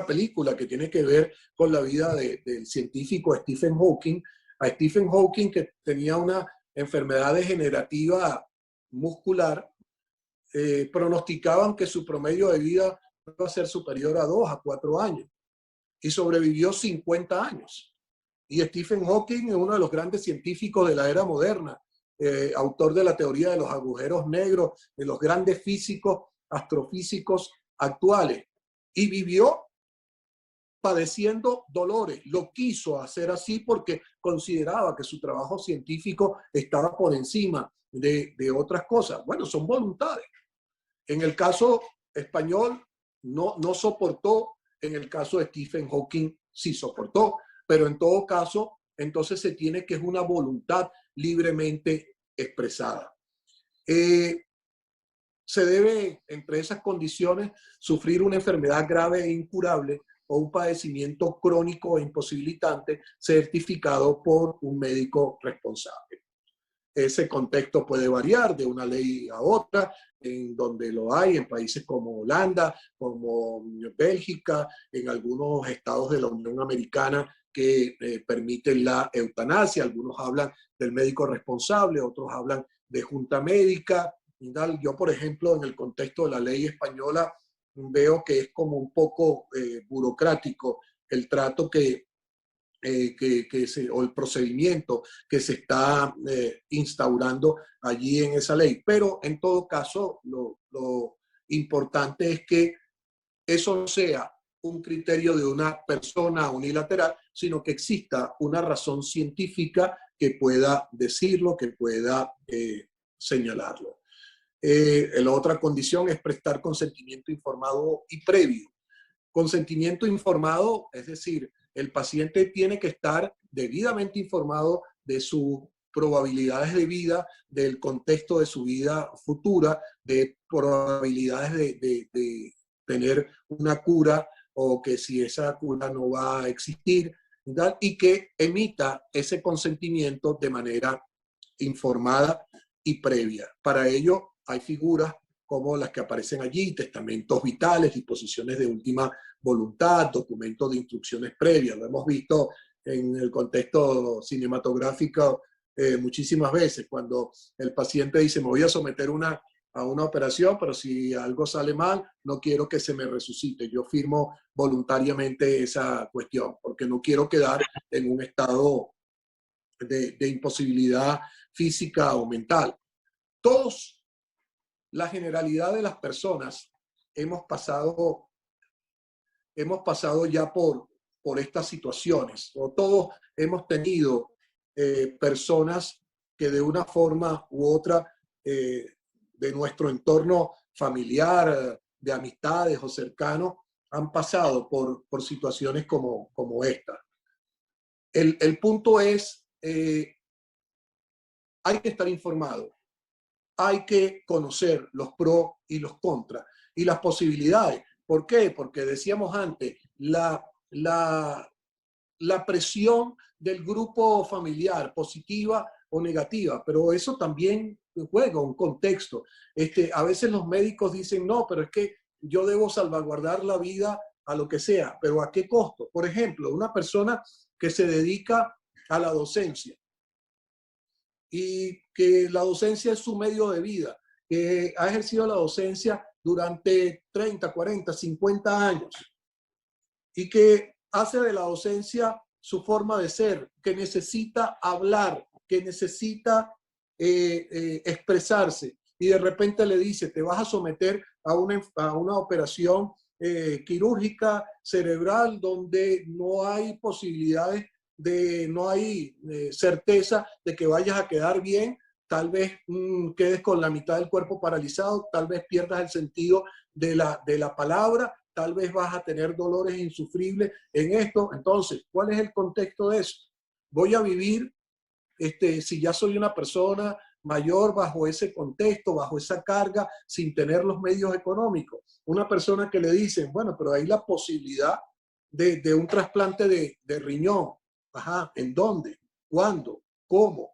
película que tiene que ver con la vida del científico Stephen Hawking, a Stephen Hawking, que tenía una enfermedad degenerativa muscular, pronosticaban que su promedio de vida iba a ser superior a 2 a 4 años y sobrevivió 50 años. Y Stephen Hawking es uno de los grandes científicos de la era moderna, autor de la teoría de los agujeros negros, de los grandes físicos, astrofísicos actuales, y vivió padeciendo dolores. Lo quiso hacer así porque consideraba que su trabajo científico estaba por encima de otras cosas. Bueno, son voluntades. En el caso español no soportó, en el caso de Stephen Hawking sí soportó, pero en todo caso, entonces se tiene que es una voluntad libremente expresada. Se debe, entre esas condiciones, sufrir una enfermedad grave e incurable o un padecimiento crónico e imposibilitante certificado por un médico responsable. ese contexto puede variar de una ley a otra, en donde lo hay en países como Holanda, como Bélgica, en algunos estados de la Unión Americana que permiten la eutanasia. Algunos hablan del médico responsable, otros hablan de junta médica. Yo, por ejemplo, en el contexto de la ley española, veo que es como un poco burocrático el trato o el procedimiento que se está instaurando allí en esa ley. Pero en todo caso, lo importante es que eso no sea un criterio de una persona unilateral, sino que exista una razón científica que pueda decirlo, que pueda señalarlo. La otra condición es prestar consentimiento informado y previo. Consentimiento informado, es decir, el paciente tiene que estar debidamente informado de sus probabilidades de vida, del contexto de su vida futura, de probabilidades de tener una cura o que si esa cura no va a existir, ¿verdad? Y que emita ese consentimiento de manera informada y previa. Para ello hay figuras como las que aparecen allí: testamentos vitales, disposiciones de última voluntad, documentos de instrucciones previas. Lo hemos visto en el contexto cinematográfico muchísimas veces, cuando el paciente dice: me voy a someter a una operación, pero si algo sale mal, no quiero que se me resucite. Yo firmo voluntariamente esa cuestión, porque no quiero quedar en un estado de imposibilidad física o mental. Todos, la generalidad de las personas, hemos pasado ya por estas situaciones, o todos hemos tenido personas que de una forma u otra de nuestro entorno familiar, de amistades o cercanos, han pasado por situaciones como esta. El punto es, hay que estar informado, hay que conocer los pros y los contras y las posibilidades. ¿Por qué? Porque decíamos antes, la presión del grupo familiar, positiva o negativa, pero eso también juega un contexto. A veces los médicos dicen: no, pero es que yo debo salvaguardar la vida a lo que sea, pero ¿a qué costo? Por ejemplo, una persona que se dedica a la docencia y que la docencia es su medio de vida, que ha ejercido la docencia durante 30, 40, 50 años y que hace de la docencia su forma de ser, que necesita hablar, que necesita expresarse, y de repente le dice: te vas a someter a una operación quirúrgica cerebral donde no hay posibilidades no hay certeza de que vayas a quedar bien. Tal vez quedes con la mitad del cuerpo paralizado, tal vez pierdas el sentido de la palabra, tal vez vas a tener dolores insufribles en esto. Entonces, ¿cuál es el contexto de eso? Voy a vivir, si ya soy una persona mayor, bajo ese contexto, bajo esa carga, sin tener los medios económicos. Una persona que le dicen: bueno, pero hay la posibilidad de un trasplante de riñón. Ajá, ¿en dónde? ¿Cuándo? ¿Cómo?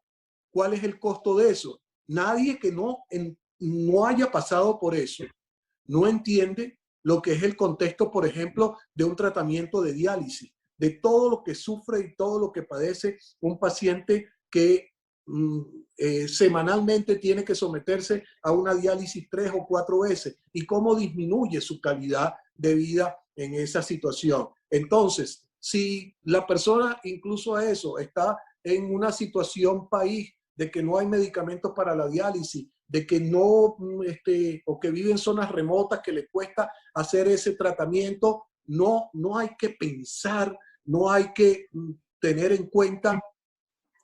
¿Cuál es el costo de eso? Nadie que no haya pasado por eso no entiende lo que es el contexto, por ejemplo, de un tratamiento de diálisis, de todo lo que sufre y todo lo que padece un paciente que semanalmente tiene que someterse a una diálisis 3 o 4 veces, y cómo disminuye su calidad de vida en esa situación. Entonces, si la persona, incluso a eso, está en una situación país de que no hay medicamentos para la diálisis, de que no, o que vive en zonas remotas que le cuesta hacer ese tratamiento, no hay que pensar, no hay que tener en cuenta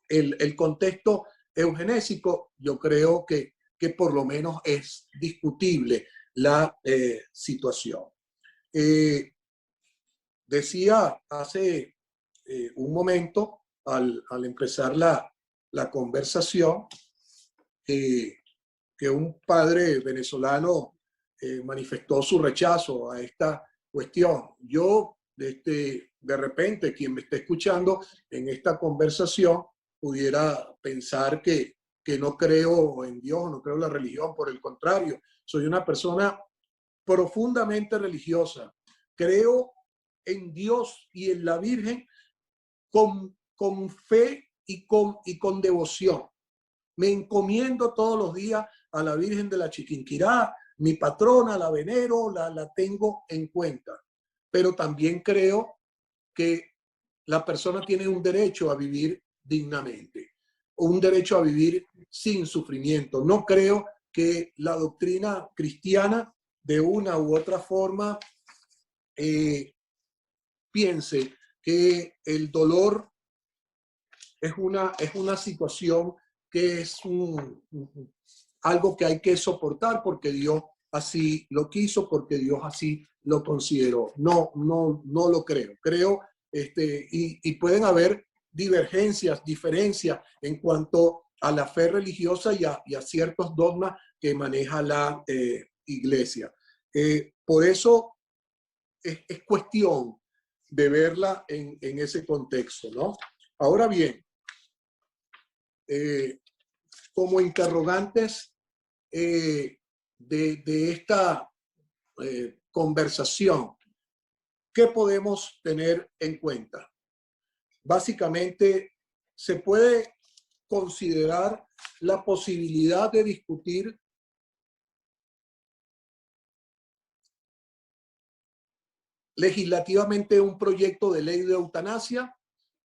el contexto eugenésico. Yo creo que por lo menos es discutible la situación. Decía hace un momento, al empezar la conversación, que un padre venezolano manifestó su rechazo a esta cuestión. Yo, de repente, quien me esté escuchando en esta conversación, pudiera pensar que que no creo en Dios, no creo en la religión, por el contrario, soy una persona profundamente religiosa. Creo en Dios y en la Virgen con fe y con devoción. Me encomiendo todos los días a la Virgen de la Chiquinquirá, mi patrona, la venero, la tengo en cuenta. Pero también creo que la persona tiene un derecho a vivir dignamente, un derecho a vivir sin sufrimiento. No creo que la doctrina cristiana de una u otra forma piense que el dolor es una situación que es algo que hay que soportar porque Dios así lo quiso, porque Dios así lo consideró. No lo creo. Creo, y pueden haber divergencias, diferencias en cuanto a la fe religiosa y a ciertos dogmas que maneja la iglesia. Por eso es cuestión de verla en ese contexto, ¿no? Ahora bien, como interrogantes de esta conversación, ¿qué podemos tener en cuenta? Básicamente, se puede considerar la posibilidad de discutir legislativamente un proyecto de ley de eutanasia.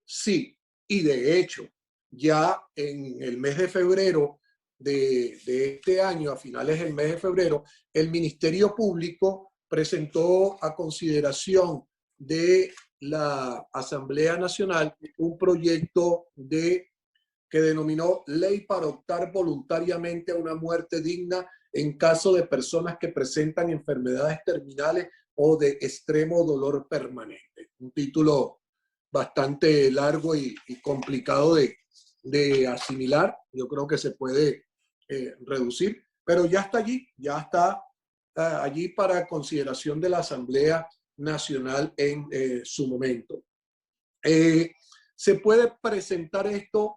Sí, y de hecho, ya en el mes de febrero de este año, a finales del mes de febrero, el Ministerio Público presentó a consideración de la Asamblea Nacional un proyecto que denominó Ley para optar voluntariamente a una muerte digna en caso de personas que presentan enfermedades terminales o de extremo dolor permanente. Un título bastante largo y complicado de asimilar. Yo creo que se puede reducir, pero ya está allí, ya está allí para consideración de la Asamblea Nacional en su momento. Se puede presentar esto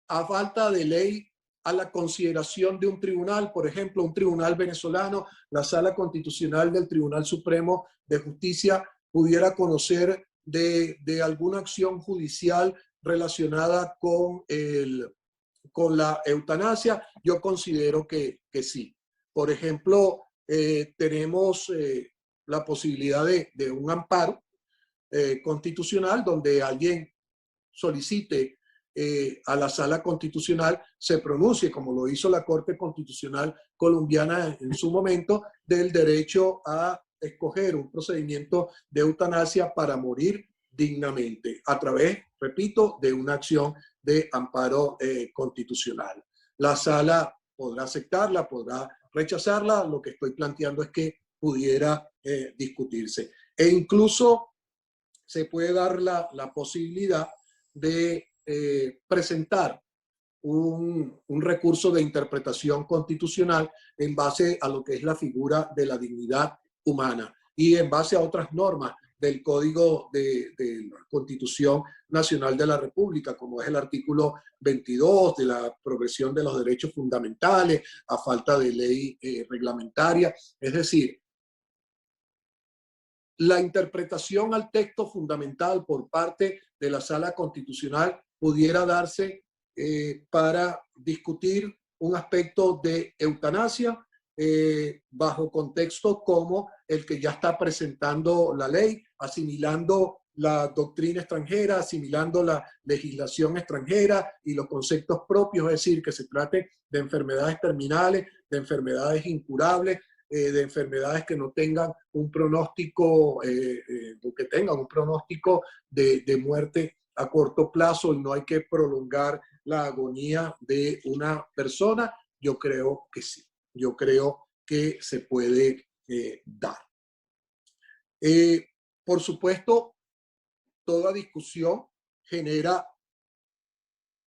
a falta de ley a la consideración de un tribunal, por ejemplo, un tribunal venezolano, la Sala Constitucional del Tribunal Supremo de Justicia pudiera conocer de alguna acción judicial relacionada con la eutanasia. Yo considero que sí. Por ejemplo, tenemos la posibilidad de un amparo constitucional donde alguien solicite a la Sala Constitucional se pronuncie, como lo hizo la Corte Constitucional colombiana en su momento, del derecho a escoger un procedimiento de eutanasia para morir dignamente, a través, repito, de una acción de amparo constitucional. La Sala podrá aceptarla, podrá rechazarla, lo que estoy planteando es que pudiera discutirse. E incluso se puede dar la posibilidad de presentar un recurso de interpretación constitucional en base a lo que es la figura de la dignidad humana y en base a otras normas del Código de la Constitución Nacional de la República, como es el artículo 22 de la progresión de los derechos fundamentales, a falta de ley reglamentaria. Es decir, la interpretación al texto fundamental por parte de la Sala Constitucional pudiera darse para discutir un aspecto de eutanasia bajo contexto como el que ya está presentando la ley, asimilando la doctrina extranjera, asimilando la legislación extranjera y los conceptos propios, es decir, que se trate de enfermedades terminales, de enfermedades incurables, de enfermedades que no tengan un pronóstico, o que tengan un pronóstico de muerte a corto plazo y no hay que prolongar la agonía de una persona. Yo creo que sí, yo creo que se puede dar. Por supuesto, toda discusión genera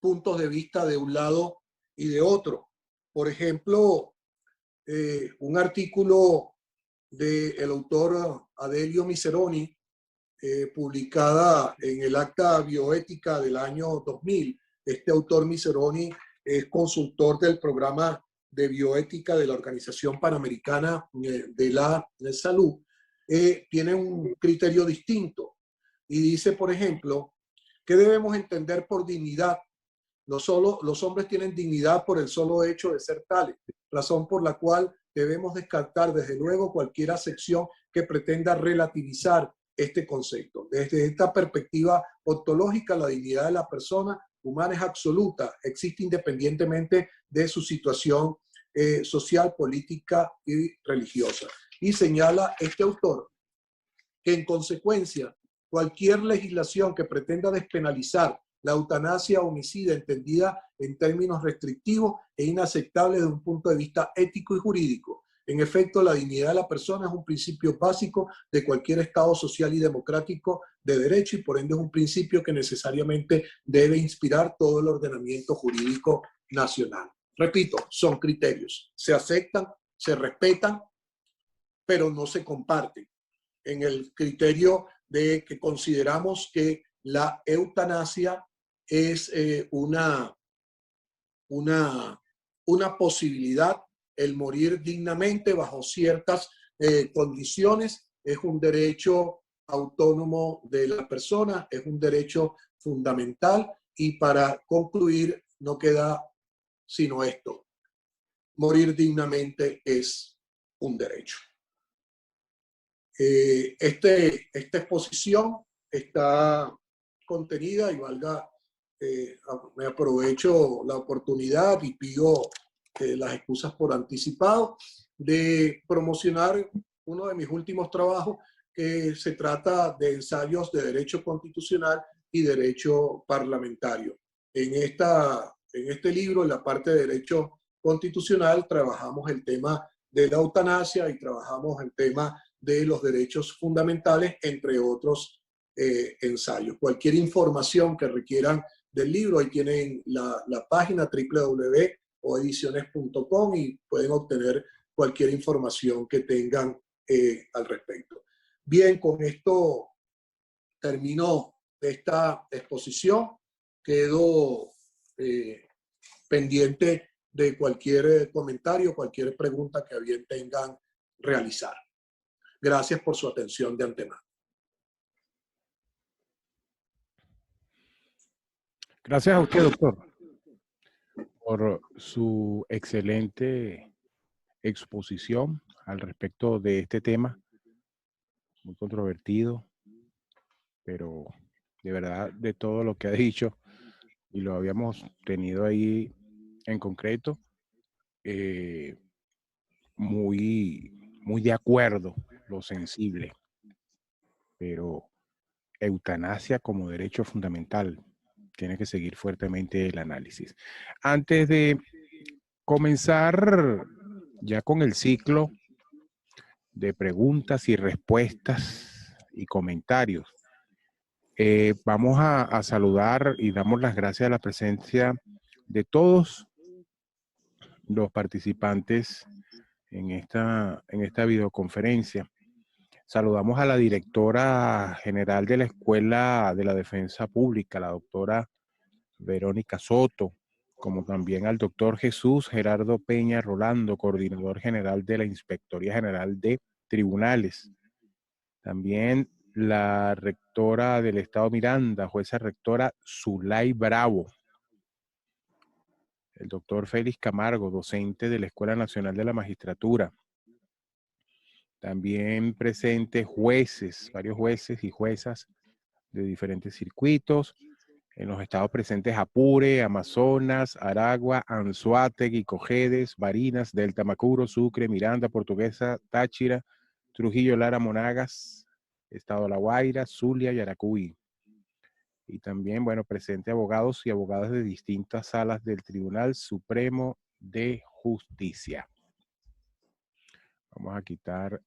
puntos de vista de un lado y de otro. Por ejemplo, un artículo del autor Adelio Miseroni, publicada en el Acta Bioética del año 2000, Este autor Miseroni es consultor del programa de bioética de la Organización Panamericana de la Salud. Tiene un criterio distinto y dice, por ejemplo, ¿qué debemos entender por dignidad? No solo los hombres tienen dignidad por el solo hecho de ser tales, razón por la cual debemos descartar desde luego cualquier acepción que pretenda relativizar este concepto. Desde esta perspectiva ontológica, la dignidad de la persona humana es absoluta, existe independientemente de su situación social, política y religiosa. Y señala este autor que en consecuencia cualquier legislación que pretenda despenalizar la eutanasia homicida entendida en términos restrictivos es inaceptable desde un punto de vista ético y jurídico. En efecto, la dignidad de la persona es un principio básico de cualquier Estado social y democrático de derecho y por ende es un principio que necesariamente debe inspirar todo el ordenamiento jurídico nacional. Repito, son criterios, se aceptan, se respetan, pero no se comparten. En el criterio de que consideramos que la eutanasia es una posibilidad, el morir dignamente bajo ciertas condiciones, es un derecho autónomo de la persona, es un derecho fundamental y para concluir no queda sino esto, morir dignamente es un derecho. Esta exposición está contenida y me aprovecho la oportunidad y pido las excusas por anticipado de promocionar uno de mis últimos trabajos que se trata de ensayos de derecho constitucional y derecho parlamentario. En este libro, en la parte de derecho constitucional, trabajamos el tema de la eutanasia y trabajamos el tema de los derechos fundamentales, entre otros ensayos. Cualquier información que requieran del libro, ahí tienen la página www.ediciones.com y pueden obtener cualquier información que tengan al respecto. Bien, con esto termino esta exposición. Quedo pendiente de cualquier comentario, cualquier pregunta que a bien tengan realizar. Gracias por su atención de antemano. Gracias a usted, doctor, por su excelente exposición al respecto de este tema, muy controvertido, pero de verdad de todo lo que ha dicho, y lo habíamos tenido ahí en concreto, muy de acuerdo, lo sensible, pero eutanasia como derecho fundamental, tiene que seguir fuertemente el análisis. Antes de comenzar ya con el ciclo de preguntas y respuestas y comentarios, vamos a saludar y damos las gracias a la presencia de todos los participantes en esta videoconferencia. Saludamos a la directora general de la Escuela de la Defensa Pública, la doctora Verónica Soto, como también al doctor Jesús Gerardo Peña Rolando, coordinador general de la Inspectoría General de Tribunales. También la rectora del Estado Miranda, jueza rectora Zulay Bravo. El doctor Félix Camargo, docente de la Escuela Nacional de la Magistratura. También presentes jueces, varios jueces y juezas de diferentes circuitos. En los estados presentes Apure, Amazonas, Aragua, Anzoátegui, Cojedes, Barinas, Delta Macuro, Sucre, Miranda, Portuguesa, Táchira, Trujillo, Lara, Monagas, Estado de La Guaira, Zulia y Yaracuy. Y también, bueno, presente abogados y abogadas de distintas salas del Tribunal Supremo de Justicia. Vamos a quitar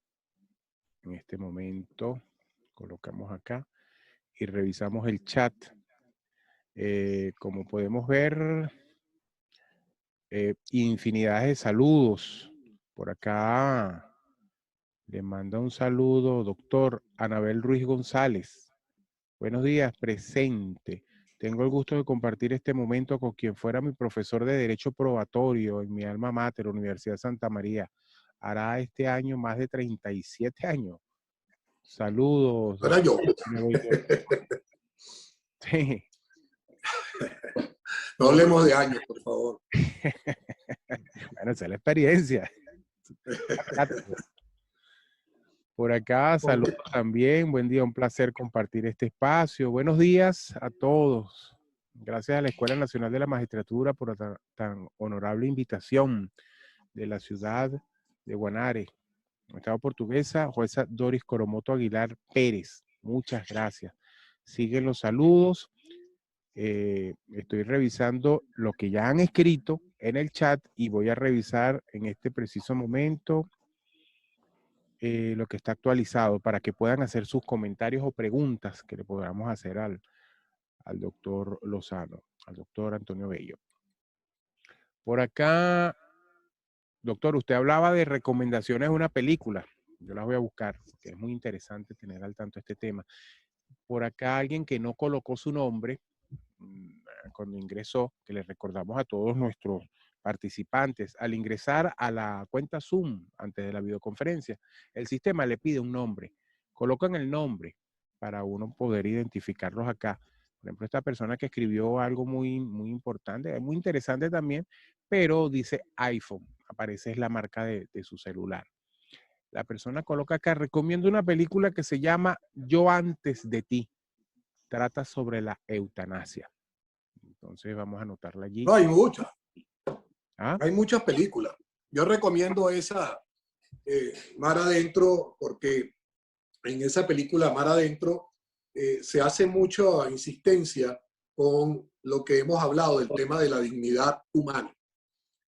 en este momento, colocamos acá y revisamos el chat. Como podemos ver, infinidad de saludos. Por acá le manda un saludo doctor Anabel Ruiz González. Buenos días, presente. Tengo el gusto de compartir este momento con quien fuera mi profesor de Derecho Probatorio en mi alma mater, Universidad Santa María. Hará este año más de 37 años. Saludos, Era doctor yo. Antonio Bello. Sí. No hablemos de años, por favor. Bueno, esa es la experiencia. Por acá, saludos también. Buen día, un placer compartir este espacio. Buenos días a todos. Gracias a la Escuela Nacional de la Magistratura por la tan honorable invitación de la ciudad de Guanare. Estado portuguesa, jueza Doris Coromoto Aguilar Pérez. Muchas gracias. Siguen los saludos. Estoy revisando lo que ya han escrito en el chat y voy a revisar en este preciso momento lo que está actualizado para que puedan hacer sus comentarios o preguntas que le podamos hacer al doctor Lozano, al doctor Antonio Bello. Por acá, doctor, usted hablaba de recomendaciones de una película. Yo las voy a buscar, porque es muy interesante tener al tanto este tema. Por acá alguien que no colocó su nombre cuando ingresó, que le recordamos a todos nuestros participantes, al ingresar a la cuenta Zoom antes de la videoconferencia, el sistema le pide un nombre. Colocan el nombre para uno poder identificarlos acá. Por ejemplo, esta persona que escribió algo muy, muy importante, muy interesante también, pero dice iPhone, aparece es la marca de su celular. La persona coloca acá, recomiendo una película que se llama Yo antes de ti. Trata sobre la eutanasia. Entonces vamos a anotarla allí. No, hay muchas. ¿Ah? Hay muchas películas. Yo recomiendo esa Mar Adentro porque en esa película Mar Adentro se hace mucha insistencia con lo que hemos hablado del tema de la dignidad humana.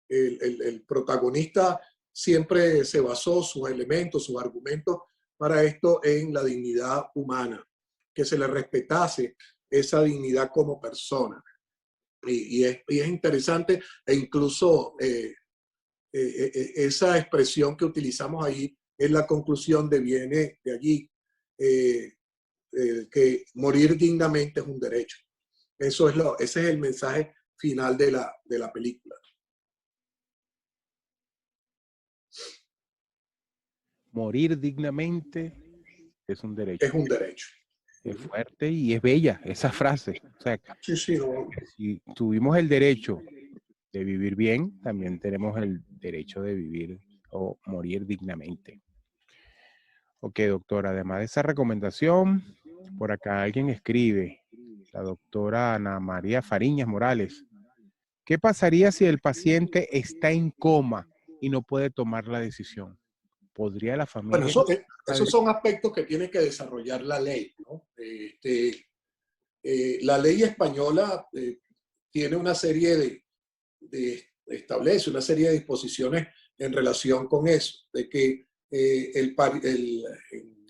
El protagonista siempre se basó sus elementos, sus argumentos para esto en la dignidad humana, que se le respetase esa dignidad como persona. Y es interesante e incluso esa expresión que utilizamos ahí en la conclusión viene de allí, que morir dignamente es un derecho. Ese es el mensaje final de la película. Morir dignamente es un derecho. Es un derecho. Es fuerte y es bella esa frase. O sea, sí, sí, no. Si tuvimos el derecho de vivir bien, también tenemos el derecho de vivir o morir dignamente. Ok, doctora, además de esa recomendación, por acá alguien escribe, la doctora Ana María Fariñas Morales. ¿Qué pasaría si el paciente está en coma y no puede tomar la decisión? ¿Podría la familia? Bueno, esos son aspectos que tiene que desarrollar la ley, ¿no? La ley española tiene una serie establece una serie de disposiciones en relación con eso, de que en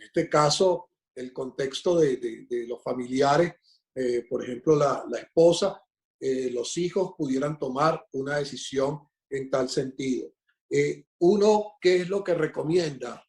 este caso el contexto de los familiares, por ejemplo la esposa, los hijos pudieran tomar una decisión en tal sentido. Uno, ¿qué es lo que recomienda?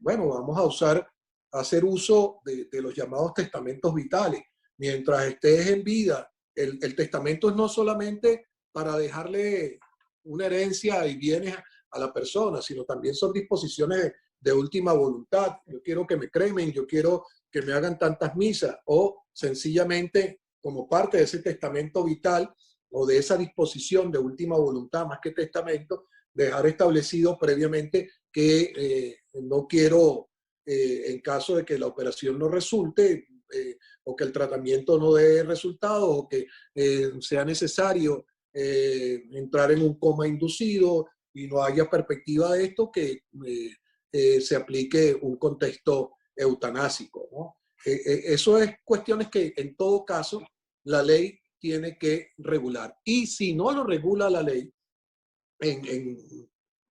Bueno, vamos a hacer uso de los llamados testamentos vitales. Mientras estés en vida, el testamento es no solamente para dejarle una herencia y bienes a la persona, sino también son disposiciones de última voluntad. Yo quiero que me cremen, yo quiero que me hagan tantas misas, o sencillamente como parte de ese testamento vital o de esa disposición de última voluntad, más que testamento, dejar establecido previamente que no quiero, en caso de que la operación no resulte, o que el tratamiento no dé resultado, o que sea necesario entrar en un coma inducido y no haya perspectiva de esto, que se aplique un contexto eutanásico, ¿no? Eso es cuestiones que en todo caso la ley tiene que regular. Y si no lo regula la ley,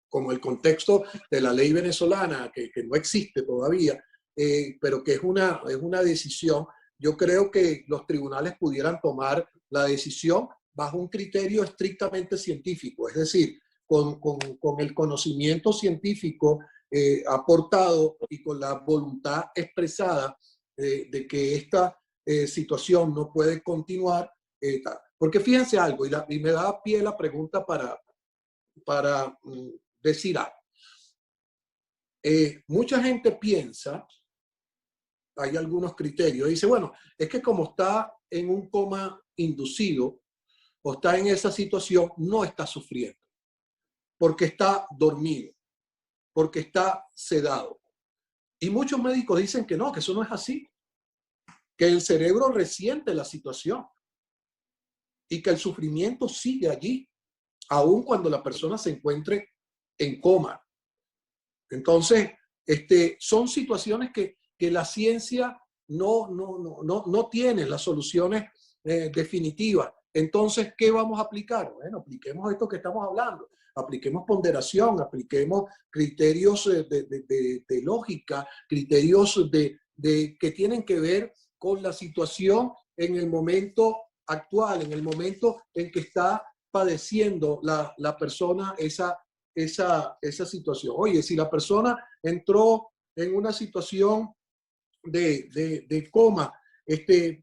como el contexto de la ley venezolana, que no existe todavía, pero que es una decisión, yo creo que los tribunales pudieran tomar la decisión bajo un criterio estrictamente científico, es decir, con el conocimiento científico aportado y con la voluntad expresada de que esta situación no puede continuar, tal. Porque fíjense algo, y me da pie la pregunta para decir algo. Mucha gente piensa, hay algunos criterios, dice, bueno, es que como está en un coma inducido o está en esa situación, no está sufriendo, porque está dormido, porque está sedado. Y muchos médicos dicen que no, que eso no es así, que el cerebro resiente la situación y que el sufrimiento sigue allí, aun cuando la persona se encuentre en coma. Entonces, son situaciones que la ciencia no tiene las soluciones definitivas. Entonces, ¿qué vamos a aplicar? Bueno, apliquemos esto que estamos hablando. Apliquemos ponderación, apliquemos criterios de lógica, criterios que tienen que ver con la situación en el momento actual, en el momento en que está padeciendo la persona esa situación. Oye, si la persona entró en una situación de coma,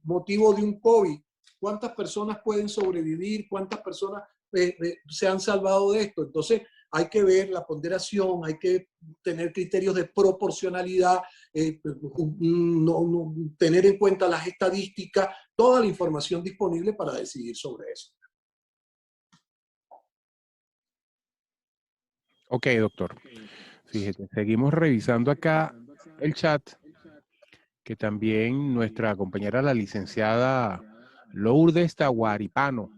motivo de un COVID, ¿cuántas personas pueden sobrevivir? ¿Cuántas personas se han salvado de esto? Entonces, hay que ver la ponderación, hay que tener criterios de proporcionalidad, tener en cuenta las estadísticas, toda la información disponible para decidir sobre eso. Ok, doctor. Fíjate, seguimos revisando acá el chat, que también nuestra compañera, la licenciada Lourdes Taguaripano,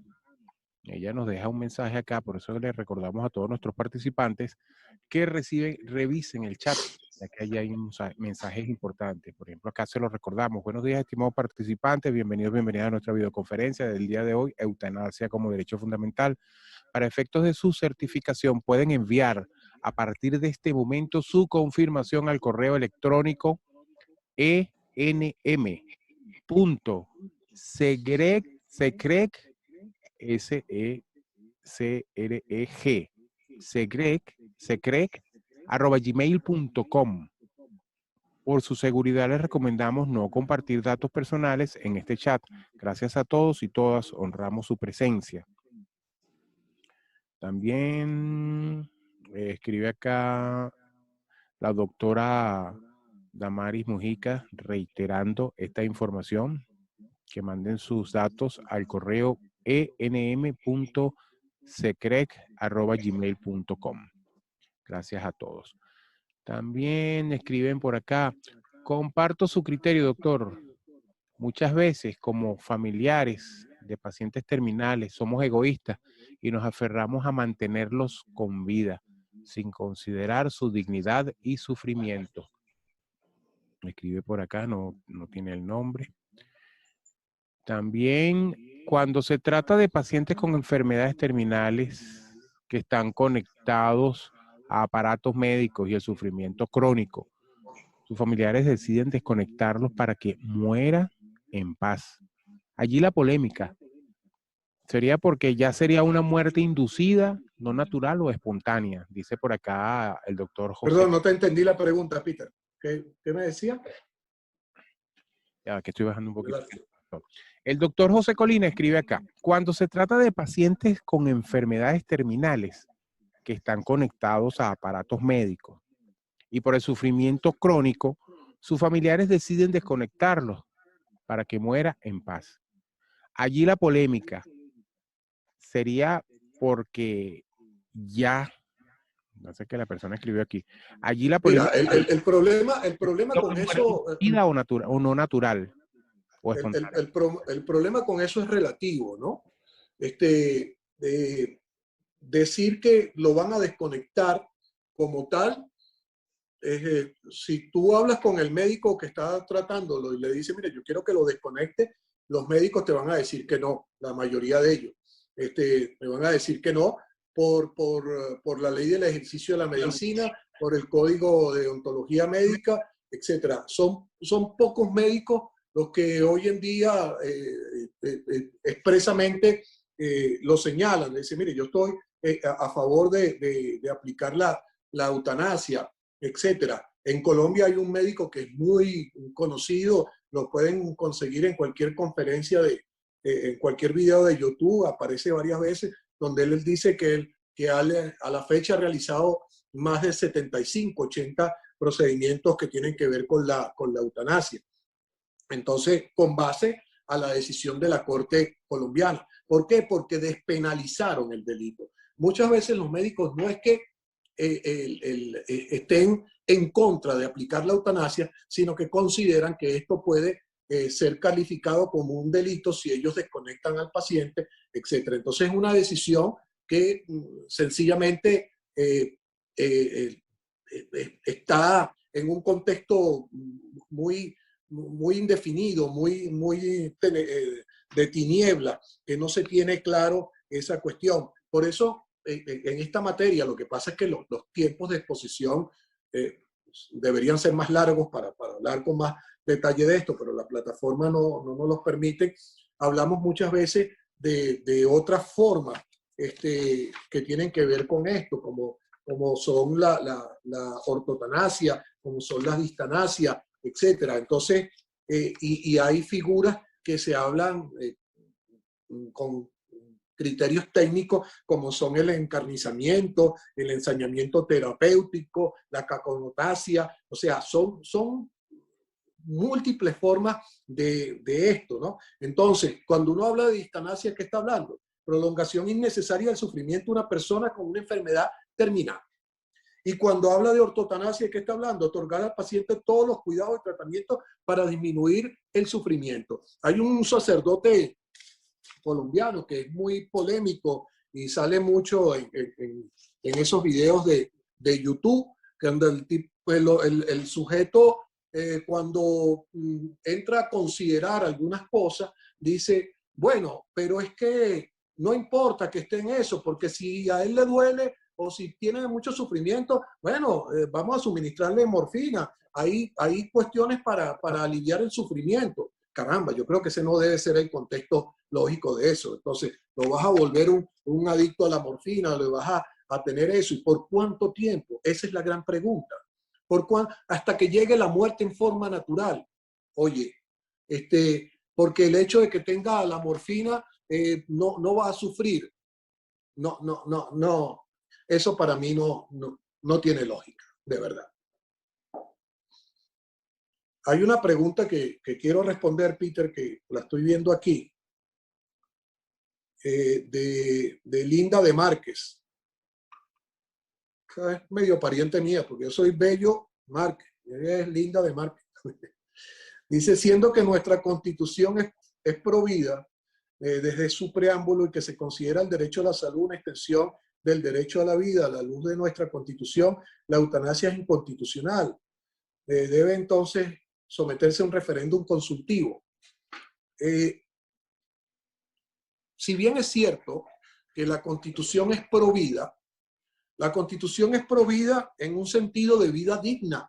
ella nos deja un mensaje acá, por eso le recordamos a todos nuestros participantes que revisen el chat, ya que allí hay mensajes importantes. Por ejemplo, acá se los recordamos. Buenos días, estimados participantes, bienvenidas a nuestra videoconferencia del día de hoy, Eutanasia como Derecho Fundamental. Para efectos de su certificación, pueden enviar a partir de este momento su confirmación al correo electrónico enm.secreg, secreg@gmail.com. Por su seguridad les recomendamos no compartir datos personales en este chat. Gracias a todos y todas, honramos su presencia. También escribe acá la doctora Damaris Mujica reiterando esta información, que manden sus datos al correo enm.secreg@gmail.com. Gracias a todos. También escriben por acá, comparto su criterio, doctor. Muchas veces, como familiares de pacientes terminales, somos egoístas y nos aferramos a mantenerlos con vida, sin considerar su dignidad y sufrimiento. Me escribe por acá, no tiene el nombre. También, cuando se trata de pacientes con enfermedades terminales que están conectados a aparatos médicos y el sufrimiento crónico, sus familiares deciden desconectarlos para que muera en paz. Allí la polémica sería porque ya sería una muerte inducida, no natural o espontánea, dice por acá el doctor José. Perdón, no te entendí la pregunta, Peter. ¿Qué me decía? Ya, que estoy bajando un poquito. El doctor José Colina escribe acá, cuando se trata de pacientes con enfermedades terminales que están conectados a aparatos médicos y por el sufrimiento crónico, sus familiares deciden desconectarlos para que muera en paz. Allí la polémica sería porque ya, no sé qué la persona escribió aquí, allí la polémica... Mira, el problema con eso... ¿Vida o no natural? El problema con eso es relativo, ¿no? Decir que lo van a desconectar como tal, si tú hablas con el médico que está tratándolo y le dice, mire, yo quiero que lo desconecte, los médicos te van a decir que no, la mayoría de ellos. Me van a decir que no por la ley del ejercicio de la medicina, por el código de ontología médica, etc. Son pocos médicos los que hoy en día expresamente lo señalan. Dicen, mire, yo estoy a favor de aplicar la eutanasia, etcétera. En Colombia hay un médico que es muy conocido, lo pueden conseguir en cualquier conferencia en cualquier video de YouTube, aparece varias veces, donde él dice que a la fecha ha realizado más de 75, 80 procedimientos que tienen que ver con la eutanasia. Entonces, con base a la decisión de la Corte colombiana. ¿Por qué? Porque despenalizaron el delito. Muchas veces los médicos no es que estén en contra de aplicar la eutanasia, sino que consideran que esto puede ser calificado como un delito si ellos desconectan al paciente, etc. Entonces es una decisión que sencillamente está en un contexto muy indefinido, muy de tiniebla, que no se tiene claro esa cuestión. Por eso, en esta materia, lo que pasa es que los tiempos de exposición deberían ser más largos para hablar con más detalle de esto, pero la plataforma no nos los permite. Hablamos muchas veces de otras formas que tienen que ver con esto, como son la ortotanasia, como son las distanasias, etcétera. Entonces, y hay figuras que se hablan con criterios técnicos como son el encarnizamiento, el ensañamiento terapéutico, la caconotasia, o sea, son múltiples formas de esto, ¿no? Entonces, cuando uno habla de distanasia, ¿qué está hablando? Prolongación innecesaria del sufrimiento de una persona con una enfermedad terminal. Y cuando habla de ortotanasia, ¿qué está hablando? Otorgar al paciente todos los cuidados y tratamientos para disminuir el sufrimiento. Hay un sacerdote colombiano que es muy polémico y sale mucho en esos videos de YouTube, que el sujeto cuando entra a considerar algunas cosas, dice, bueno, pero es que no importa que esté en eso, porque si a él le duele o si tiene mucho sufrimiento, bueno, vamos a suministrarle morfina. Hay cuestiones para aliviar el sufrimiento. Caramba, yo creo que ese no debe ser el contexto lógico de eso. Entonces, lo vas a volver un adicto a la morfina, le vas a tener eso. ¿Y por cuánto tiempo? Esa es la gran pregunta. Hasta que llegue la muerte en forma natural. Oye, porque el hecho de que tenga la morfina no va a sufrir. No. Eso para mí no tiene lógica, de verdad. Hay una pregunta que quiero responder, Peter, que la estoy viendo aquí, de Linda de Márquez. Es medio pariente mía, porque yo soy Bello Márquez, ella es Linda de Márquez. Dice, siendo que nuestra Constitución es provida desde su preámbulo y que se considera el derecho a la salud una extensión del derecho a la vida a la luz de nuestra Constitución, la eutanasia es inconstitucional. Debe entonces someterse a un referéndum consultivo. Si bien es cierto que la Constitución es provida, la Constitución es provida en un sentido de vida digna,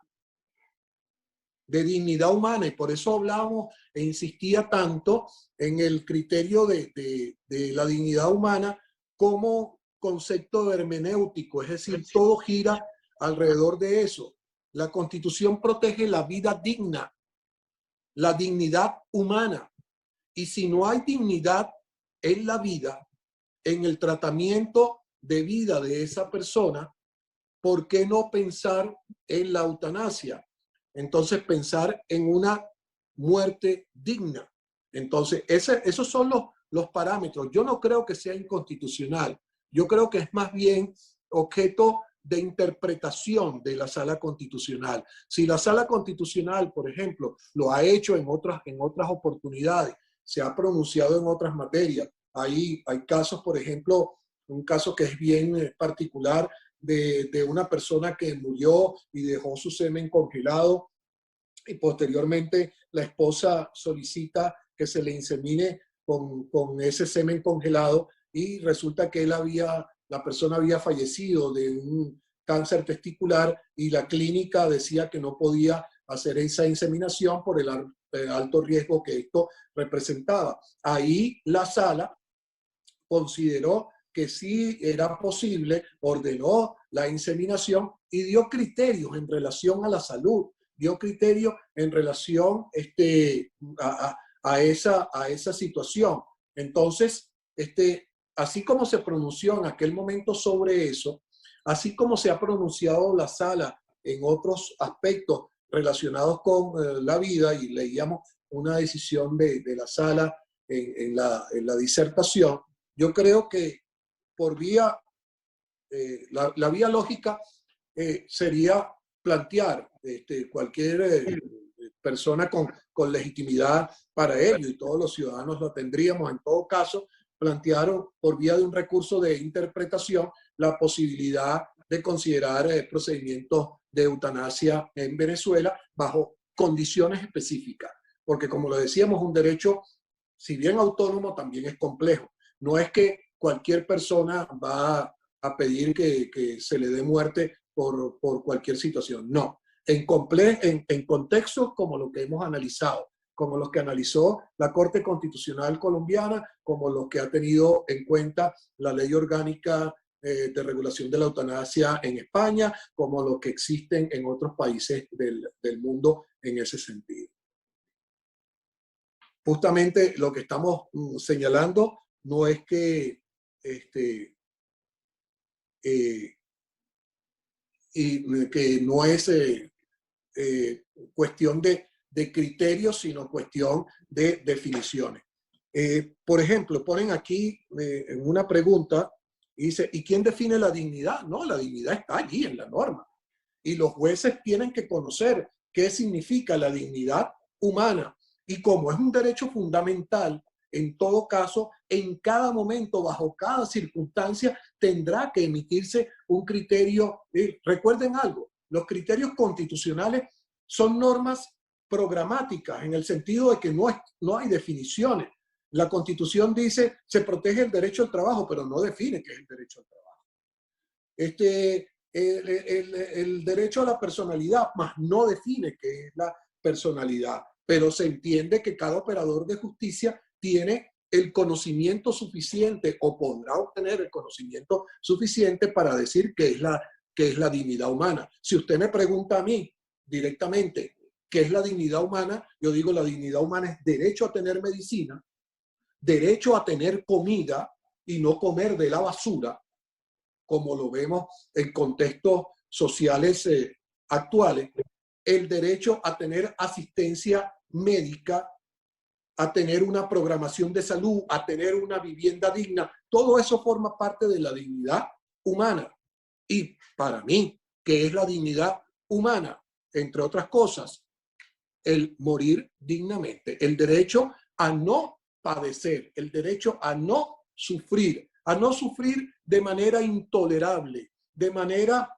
de dignidad humana, y por eso hablábamos e insistía tanto en el criterio de la dignidad humana como concepto hermenéutico, es decir, todo gira alrededor de eso. La Constitución protege la vida digna, la dignidad humana, y si no hay dignidad en la vida, en el tratamiento de vida de esa persona, ¿por qué no pensar en la eutanasia? Entonces, pensar en una muerte digna. Entonces, esos son los parámetros. Yo no creo que sea inconstitucional. Yo creo que es más bien objeto de interpretación de la Sala Constitucional. Si la Sala Constitucional, por ejemplo, lo ha hecho en otras oportunidades, se ha pronunciado en otras materias. Hay casos, por ejemplo, un caso que es bien particular, de una persona que murió y dejó su semen congelado y posteriormente la esposa solicita que se le insemine con ese semen congelado y resulta que la persona había fallecido de un cáncer testicular y la clínica decía que no podía hacer esa inseminación por el alto riesgo que esto representaba. Ahí la sala consideró que sí era posible, ordenó la inseminación y dio criterios en relación a la salud, dio criterios en relación a esa situación. Entonces, así como se pronunció en aquel momento sobre eso, así como se ha pronunciado la sala en otros aspectos relacionados con la vida, y leíamos una decisión de la sala en la disertación, yo creo que por vía, la vía lógica sería plantear cualquier persona con legitimidad para ello, y todos los ciudadanos lo tendríamos en todo caso, plantearon por vía de un recurso de interpretación la posibilidad de considerar procedimientos de eutanasia en Venezuela bajo condiciones específicas, porque como lo decíamos, un derecho, si bien autónomo, también es complejo. No es que cualquier persona va a pedir que se le dé muerte por cualquier situación. No. En contextos como lo que hemos analizado, como los que analizó la Corte Constitucional Colombiana, como los que ha tenido en cuenta la Ley Orgánica de Regulación de la Eutanasia en España, como los que existen en otros países del mundo en ese sentido. Justamente lo que estamos señalando no es que y que no es cuestión de criterios, sino cuestión de definiciones. Por ejemplo, ponen aquí en una pregunta, y dice, ¿y quién define la dignidad? No, la dignidad está allí en la norma. Y los jueces tienen que conocer qué significa la dignidad humana. Y como es un derecho fundamental, en todo caso, en cada momento, bajo cada circunstancia, tendrá que emitirse un criterio. Recuerden algo, los criterios constitucionales son normas programáticas, en el sentido de que no hay definiciones. La Constitución dice, se protege el derecho al trabajo, pero no define qué es el derecho al trabajo. El derecho a la personalidad, más no define qué es la personalidad, pero se entiende que cada operador de justicia tiene el conocimiento suficiente o podrá obtener el conocimiento suficiente para decir qué es la dignidad humana. Si usted me pregunta a mí directamente qué es la dignidad humana, yo digo la dignidad humana es derecho a tener medicina, derecho a tener comida y no comer de la basura, como lo vemos en contextos sociales actuales, el derecho a tener asistencia médica, a tener una programación de salud, a tener una vivienda digna. Todo eso forma parte de la dignidad humana. Y para mí, ¿qué es la dignidad humana? Entre otras cosas, el morir dignamente, el derecho a no padecer, el derecho a no sufrir de manera intolerable, de manera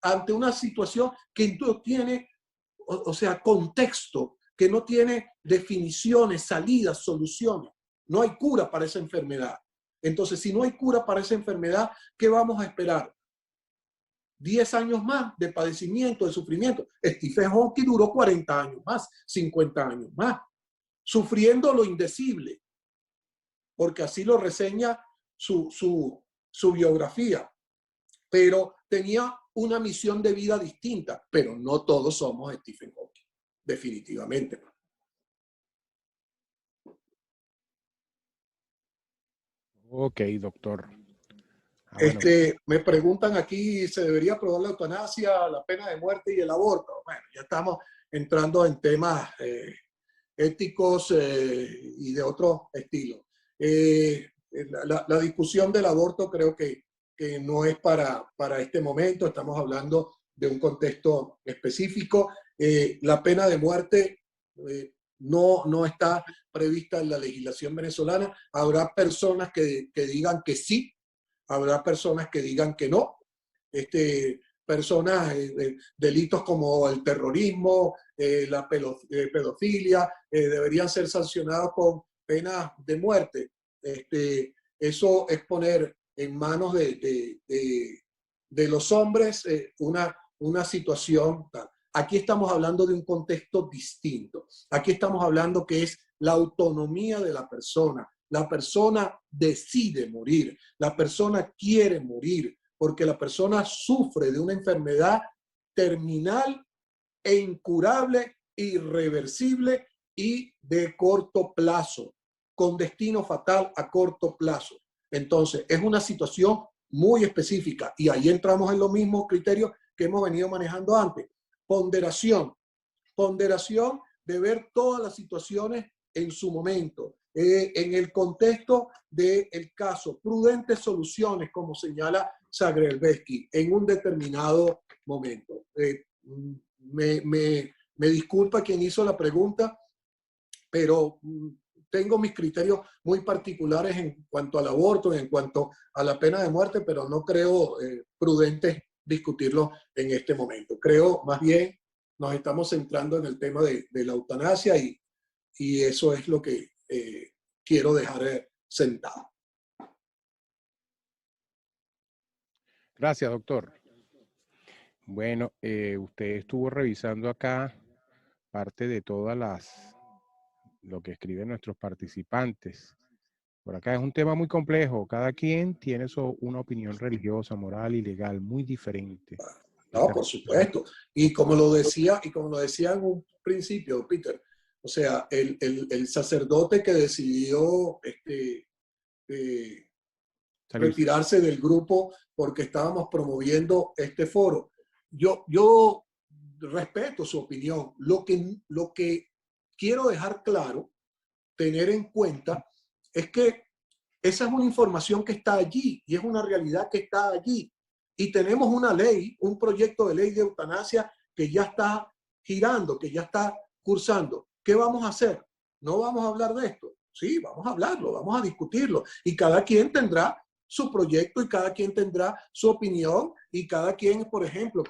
ante una situación que no tiene, o sea, contexto, que no tiene definiciones, salidas, soluciones. No hay cura para esa enfermedad. Entonces, si no hay cura para esa enfermedad, ¿qué vamos a esperar? 10 años más de padecimiento, de sufrimiento. Stephen Hawking duró 40 años más, 50 años más, sufriendo lo indecible, porque así lo reseña su biografía. Pero tenía una misión de vida distinta, pero no todos somos Stephen Hawking, definitivamente. Ok, doctor. Bueno. Me preguntan aquí, ¿se debería aprobar la eutanasia, la pena de muerte y el aborto? Bueno, ya estamos entrando en temas éticos y de otro estilo. La discusión del aborto creo que no es para este momento, estamos hablando de un contexto específico. La pena de muerte no está prevista en la legislación venezolana. Habrá personas que digan que sí, habrá personas que digan que no. Personas, delitos como el terrorismo, la pedofilia, deberían ser sancionados con penas de muerte. Eso es poner en manos de los hombres una situación tal. Aquí estamos hablando de un contexto distinto. Aquí estamos hablando que es la autonomía de la persona. La persona decide morir, la persona quiere morir, porque la persona sufre de una enfermedad terminal e incurable, irreversible y de corto plazo. con destino fatal a corto plazo. Entonces, es una situación muy específica y ahí entramos en los mismos criterios que hemos venido manejando antes. Ponderación de ver todas las situaciones en su momento, en el contexto del caso, prudentes soluciones, como señala Zagrebelsky, en un determinado momento. Me disculpa quien hizo la pregunta, pero tengo mis criterios muy particulares en cuanto al aborto, en cuanto a la pena de muerte, pero no creo prudente discutirlo en este momento. Creo más bien nos estamos centrando en el tema de la eutanasia y eso es lo que quiero dejar sentado. Gracias, doctor. Bueno, usted estuvo revisando acá parte de lo que escriben nuestros participantes. Por acá es un tema muy complejo. Cada quien tiene una opinión religiosa, moral y legal muy diferente. No, por supuesto. Y como lo decía en un principio, Peter, o sea, el sacerdote que decidió retirarse del grupo porque estábamos promoviendo este foro. Yo respeto su opinión. Lo que quiero dejar claro, tener en cuenta, es que esa es una información que está allí y es una realidad que está allí. Y tenemos una ley, un proyecto de ley de eutanasia que ya está girando, que ya está cursando. ¿Qué vamos a hacer? ¿No vamos a hablar de esto? Sí, vamos a hablarlo, vamos a discutirlo. Y cada quien tendrá su proyecto y cada quien tendrá su opinión y cada quien, por ejemplo,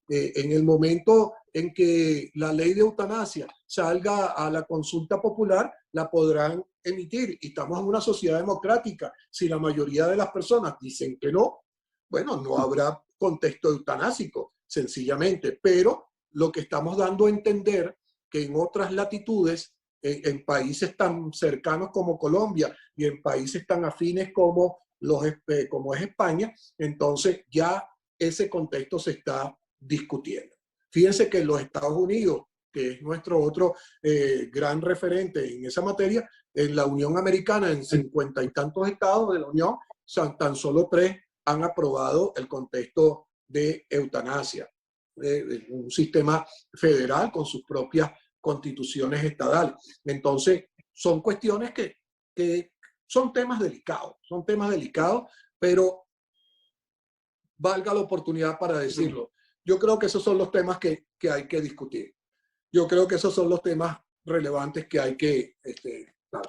en el momento en que la ley de eutanasia salga a la consulta popular, la podrán emitir. Y estamos en una sociedad democrática. Si la mayoría de las personas dicen que no, bueno, no habrá contexto eutanásico, sencillamente. Pero lo que estamos dando a entender que en otras latitudes, en países tan cercanos como Colombia y en países tan afines como es España, entonces ya ese contexto se está discutiendo. Fíjense que en los Estados Unidos, que es nuestro otro gran referente en esa materia, en la Unión Americana, en 50 y tantos estados de la Unión, tan solo 3 han aprobado el contexto de eutanasia. Un sistema federal con sus propias constituciones estadales. Entonces, son cuestiones que son temas delicados, pero valga la oportunidad para decirlo. Yo creo que esos son los temas que hay que discutir. Yo creo que esos son los temas relevantes que hay que,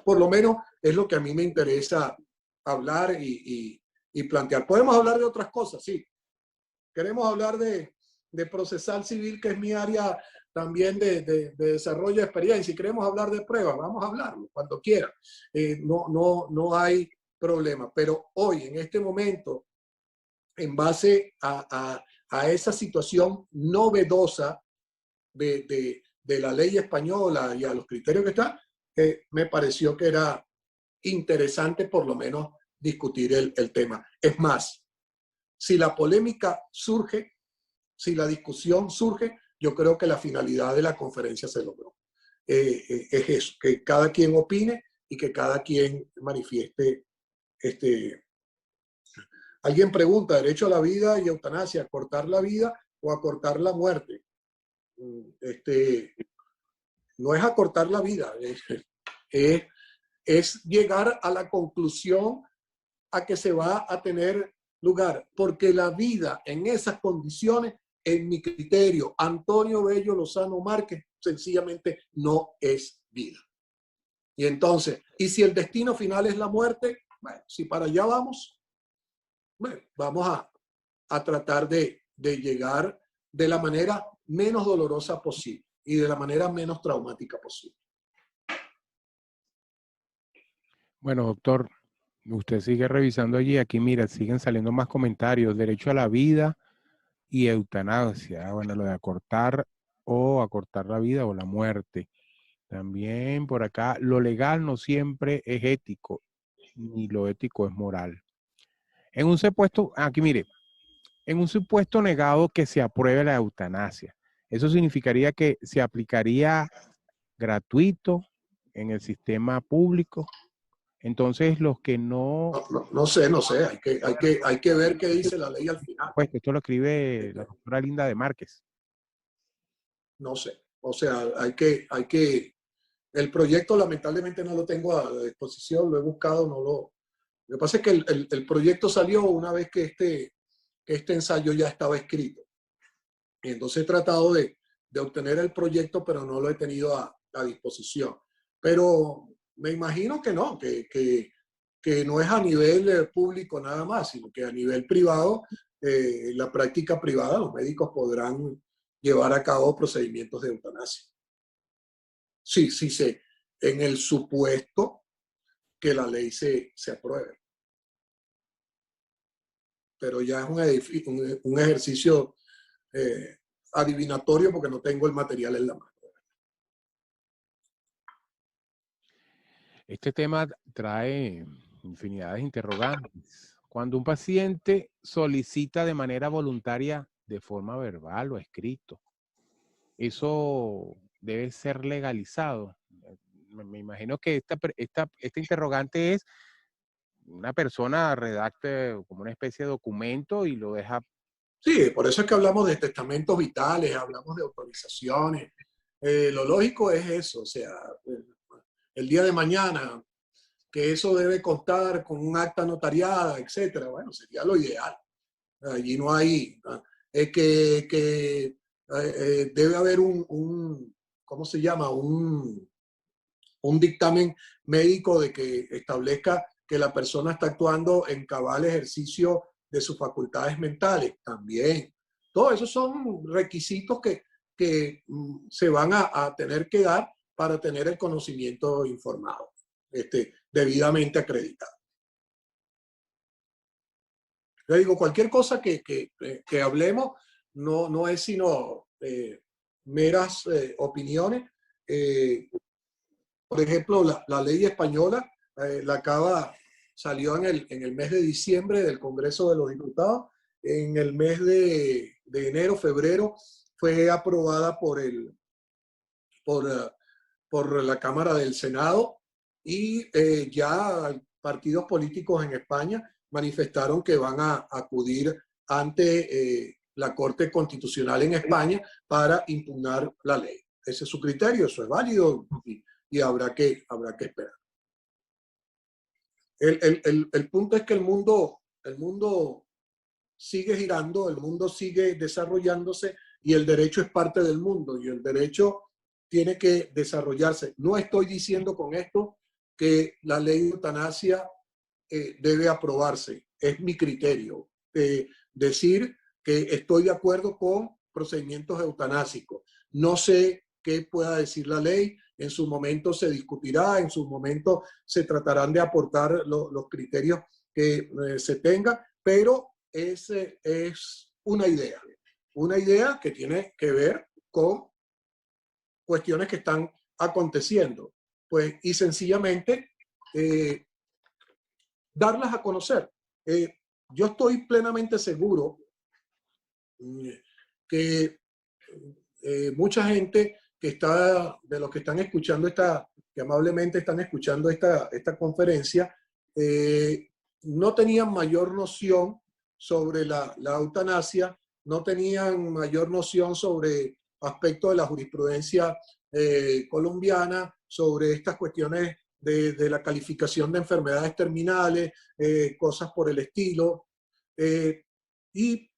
por lo menos es lo que a mí me interesa hablar y plantear. Podemos hablar de otras cosas, sí. Queremos hablar de procesal civil, que es mi área también de desarrollo de experiencia, y queremos hablar de pruebas, vamos a hablarlo cuando quieran. No hay problema, pero hoy, en este momento, en base a esa situación novedosa de la ley española y a los criterios que están, me pareció que era interesante por lo menos discutir el tema. Es más, si la polémica surge, si la discusión surge, yo creo que la finalidad de la conferencia se logró. Es eso, que cada quien opine y que cada quien manifieste. Alguien pregunta, derecho a la vida y eutanasia, ¿acortar la vida o acortar la muerte? No es acortar la vida, es llegar a la conclusión a que se va a tener lugar, porque la vida en esas condiciones, en mi criterio, Antonio Bello Lozano Márquez, sencillamente no es vida. Y entonces, ¿y si el destino final es la muerte? Bueno, si para allá vamos, bueno, vamos a tratar de llegar de la manera menos dolorosa posible y de la manera menos traumática posible. Bueno, doctor, usted sigue revisando allí. Aquí, mira, siguen saliendo más comentarios. Derecho a la vida y eutanasia. Bueno, lo de acortar la vida o la muerte. También por acá, lo legal no siempre es ético, ni lo ético es moral. En un supuesto, aquí mire, en un supuesto negado que se apruebe la eutanasia, eso significaría que se aplicaría gratuito, en el sistema público. Entonces, los que no... No sé. Hay que ver qué dice la ley al final. Pues esto lo escribe la doctora Linda de Márquez. No sé. O sea, el proyecto lamentablemente no lo tengo a disposición, lo he buscado, no lo... Lo que pasa es que el proyecto salió una vez que este ensayo ya estaba escrito. Y entonces he tratado de obtener el proyecto, pero no lo he tenido a disposición. Pero me imagino que no, que no es a nivel público nada más, sino que a nivel privado, la práctica privada, los médicos podrán llevar a cabo procedimientos de eutanasia. Sí, en el supuesto que la ley se apruebe. Pero ya es un ejercicio adivinatorio porque no tengo el material en la mano. Este tema trae infinidad de interrogantes. Cuando un paciente solicita de manera voluntaria, de forma verbal o escrito, ¿eso debe ser legalizado? Me imagino que esta interrogante es una persona redacte como una especie de documento y lo deja. Sí, por eso es que hablamos de testamentos vitales, hablamos de autorizaciones. Lo lógico es eso, o sea, el día de mañana, que eso debe constar con un acta notariada, etcétera. Bueno, sería lo ideal. Allí no hay, debe haber ¿cómo se llama? Un dictamen médico de que establezca que la persona está actuando en cabal ejercicio de sus facultades mentales también. Todos esos son requisitos que se van a tener que dar para tener el conocimiento informado, debidamente acreditado. Yo digo, cualquier cosa que hablemos no es sino meras opiniones. Por ejemplo, la ley española salió en el mes de diciembre del Congreso de los Diputados. En el mes de enero, febrero, fue aprobada por la Cámara del Senado y ya partidos políticos en España manifestaron que van a acudir ante la Corte Constitucional en España para impugnar la ley. Ese es su criterio, eso es válido y habrá que esperar. El punto es que el mundo sigue girando, el mundo sigue desarrollándose y el derecho es parte del mundo y el derecho tiene que desarrollarse. No estoy diciendo con esto que la ley de eutanasia debe aprobarse. Es mi criterio. Decir que estoy de acuerdo con procedimientos eutanásicos. No sé qué pueda decir la ley. En su momento se discutirá, en su momento se tratarán de aportar los criterios que se tenga, pero es una idea que tiene que ver con cuestiones que están aconteciendo, pues, y sencillamente darlas a conocer. Yo estoy plenamente seguro que mucha gente de los que están escuchando que amablemente están escuchando esta conferencia, no tenían mayor noción sobre la eutanasia, no tenían mayor noción sobre aspectos de la jurisprudencia colombiana, sobre estas cuestiones de la calificación de enfermedades terminales, cosas por el estilo. Y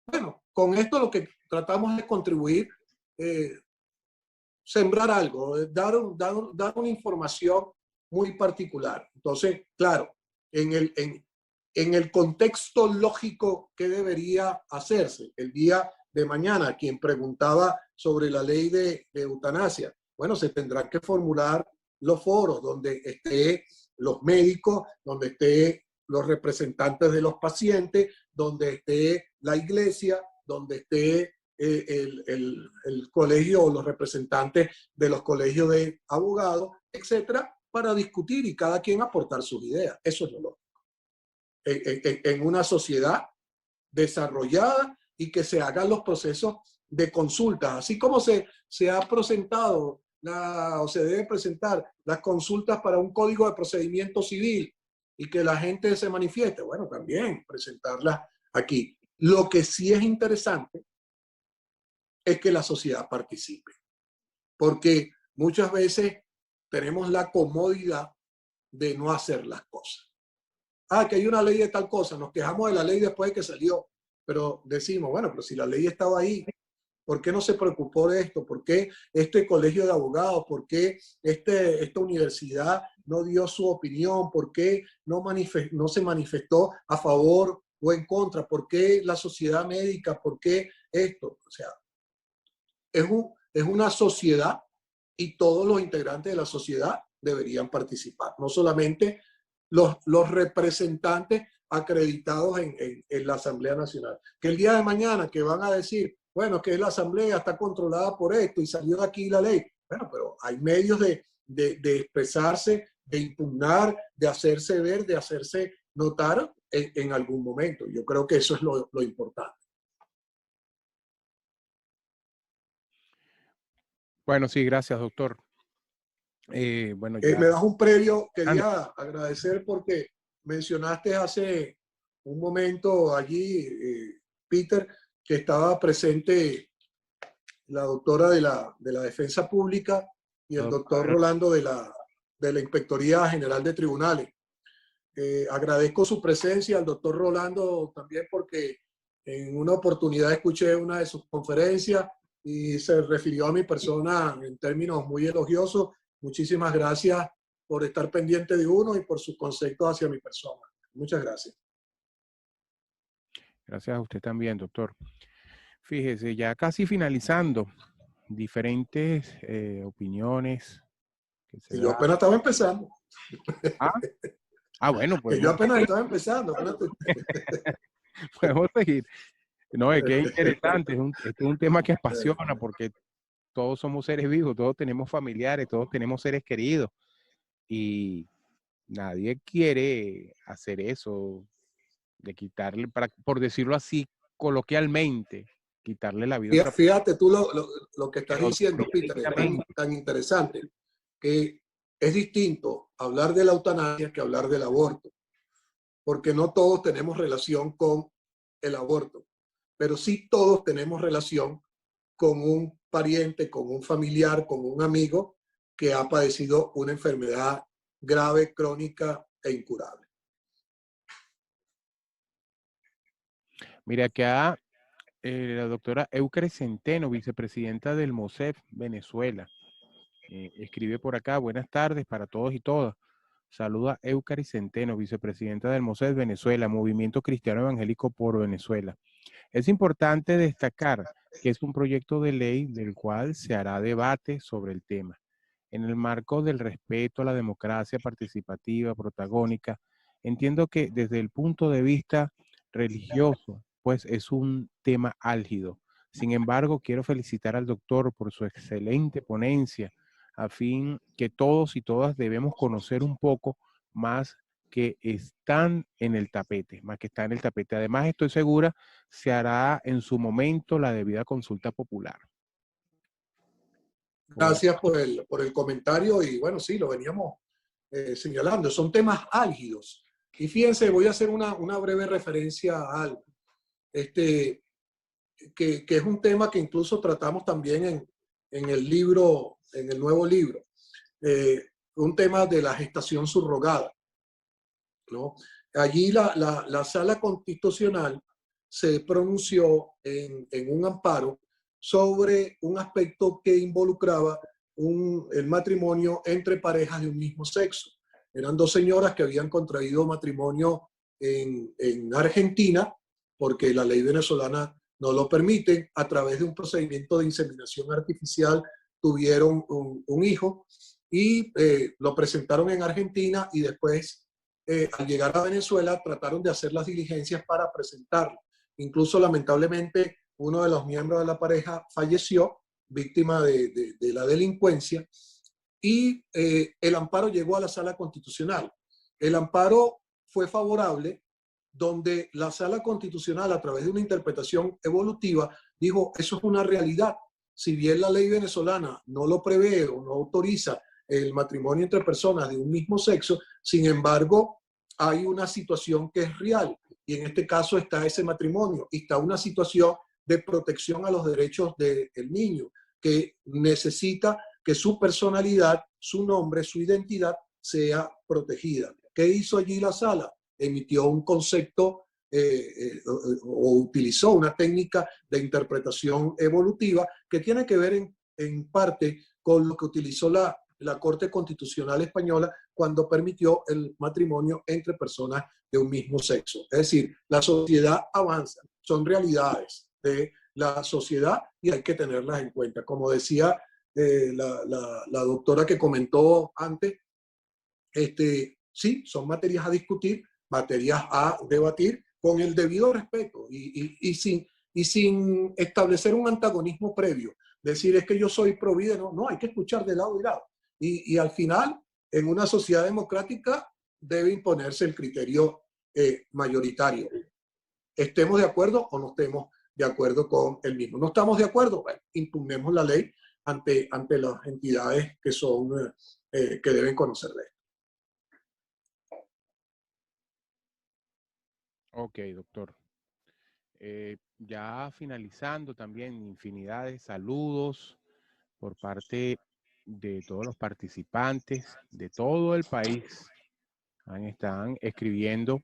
bueno, con esto lo que tratamos es contribuir, sembrar algo, dar una información muy particular. Entonces, claro, en el contexto lógico que debería hacerse el día de mañana, quien preguntaba sobre la ley de eutanasia, bueno, se tendrán que formular los foros donde esté los médicos, donde esté los representantes de los pacientes, donde esté la iglesia, donde esté el colegio o los representantes de los colegios de abogados, etcétera, para discutir y cada quien aportar sus ideas. Eso es lo lógico. En una sociedad desarrollada y que se hagan los procesos de consulta, así como se ha presentado o se deben presentar las consultas para un código de procedimiento civil y que la gente se manifieste. Bueno, también presentarlas aquí. Lo que sí es interesante es que la sociedad participe, porque muchas veces tenemos la comodidad de no hacer las cosas. Ah, que hay una ley de tal cosa, nos quejamos de la ley después de que salió, pero decimos, bueno, pero si la ley estaba ahí, ¿por qué no se preocupó de esto? ¿Por qué este colegio de abogados? ¿Por qué esta universidad no dio su opinión? ¿Por qué no se manifestó a favor o en contra? ¿Por qué la sociedad médica? ¿Por qué esto? O sea, es una sociedad y todos los integrantes de la sociedad deberían participar, no solamente los representantes acreditados en la Asamblea Nacional. Que el día de mañana que van a decir, bueno, que la Asamblea está controlada por esto y salió de aquí la ley. Bueno, pero hay medios de expresarse, de impugnar, de hacerse ver, de hacerse notar en algún momento. Yo creo que eso es lo importante. Bueno, sí, gracias, doctor. Bueno, ya. Me das un previo, quería agradecer porque mencionaste hace un momento allí, Peter, que estaba presente la doctora de la Defensa Pública y el doctor Rolando de la Inspectoría General de Tribunales. Agradezco su presencia al doctor Rolando también porque en una oportunidad escuché una de sus conferencias y se refirió a mi persona en términos muy elogiosos. Muchísimas gracias por estar pendiente de uno y por sus conceptos hacia mi persona. Muchas gracias. Gracias a usted también, doctor. Fíjese, ya casi finalizando, diferentes opiniones que se Y yo dan. apenas estaba empezando. Bueno, pues. Que yo apenas estaba empezando. Podemos seguir. No, es que es interesante, este es un tema que apasiona porque todos somos seres vivos, todos tenemos familiares, todos tenemos seres queridos y nadie quiere hacer eso, de quitarle, por decirlo así coloquialmente, quitarle la vida a otra persona. Fíjate tú lo que estás diciendo, Peter, es tan interesante que es distinto hablar de la eutanasia que hablar del aborto, porque no todos tenemos relación con el aborto, pero sí todos tenemos relación con un pariente, con un familiar, con un amigo que ha padecido una enfermedad grave, crónica e incurable. Mira, acá la doctora Eucre Centeno, vicepresidenta del MOSEF Venezuela, escribe por acá: buenas tardes para todos y todas. Saluda Eucari Centeno, vicepresidenta del MOSEF Venezuela, Movimiento Cristiano Evangélico por Venezuela. Es importante destacar que es un proyecto de ley del cual se hará debate sobre el tema. En el marco del respeto a la democracia participativa, protagónica, entiendo que desde el punto de vista religioso, pues es un tema álgido. Sin embargo, quiero felicitar al doctor por su excelente ponencia, a fin que todos y todas debemos conocer un poco más que están en el tapete, más que está en el tapete. Además, estoy segura, se hará en su momento la debida consulta popular. Gracias por el comentario y bueno, sí, lo veníamos señalando. Son temas álgidos. Y fíjense, voy a hacer una breve referencia a algo. Que es un tema que incluso tratamos también en el libro, en el nuevo libro. Un tema de la gestación subrogada, ¿no? Allí la Sala Constitucional se pronunció en un amparo sobre un aspecto que involucraba el matrimonio entre parejas de un mismo sexo. Eran dos señoras que habían contraído matrimonio en Argentina, porque la ley venezolana no lo permite. A través de un procedimiento de inseminación artificial tuvieron un hijo y lo presentaron en Argentina y después, al llegar a Venezuela, trataron de hacer las diligencias para presentarlo. Incluso, lamentablemente, uno de los miembros de la pareja falleció, víctima de la delincuencia, y el amparo llegó a la Sala Constitucional. El amparo fue favorable, donde la Sala Constitucional, a través de una interpretación evolutiva, dijo, eso es una realidad. si bien la ley venezolana no lo prevé o no autoriza el matrimonio entre personas de un mismo sexo, sin embargo, hay una situación que es real, y en este caso está ese matrimonio, y está una situación de protección a los derechos del niño, que necesita que su personalidad, su nombre, su identidad sea protegida. ¿Qué hizo allí la sala? Emitió un concepto o utilizó una técnica de interpretación evolutiva que tiene que ver en parte con lo que utilizó la Corte Constitucional Española cuando permitió el matrimonio entre personas de un mismo sexo. Es decir, la sociedad avanza, son realidades de la sociedad y hay que tenerlas en cuenta. Como decía la doctora que comentó antes, sí, son materias a discutir, materias a debatir con el debido respeto y sin establecer un antagonismo previo. Decir es que yo soy pro vida, no, hay que escuchar de lado y lado. Y al final, en una sociedad democrática, debe imponerse el criterio mayoritario. Estemos de acuerdo o no estemos de acuerdo con el mismo. No estamos de acuerdo, bueno, impugnemos la ley ante las entidades que son que deben conocer de esto. Ok, doctor. Ya finalizando también, infinidad de saludos por parte de todos los participantes de todo el país. Están escribiendo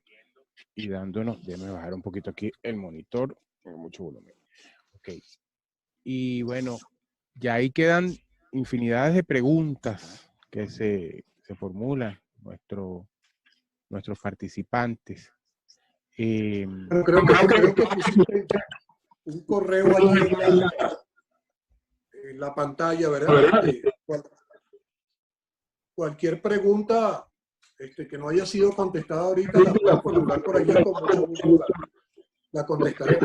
y dándonos, déjame bajar un poquito aquí el monitor, con mucho volumen. Ok. Y bueno, ya ahí quedan infinidades de preguntas que se formulan nuestros participantes. Bueno, creo que pusiste un correo allí en la pantalla, ¿verdad? Cualquier pregunta que no haya sido contestada ahorita la pueden formular por allí, con mucho gusto la contestaré.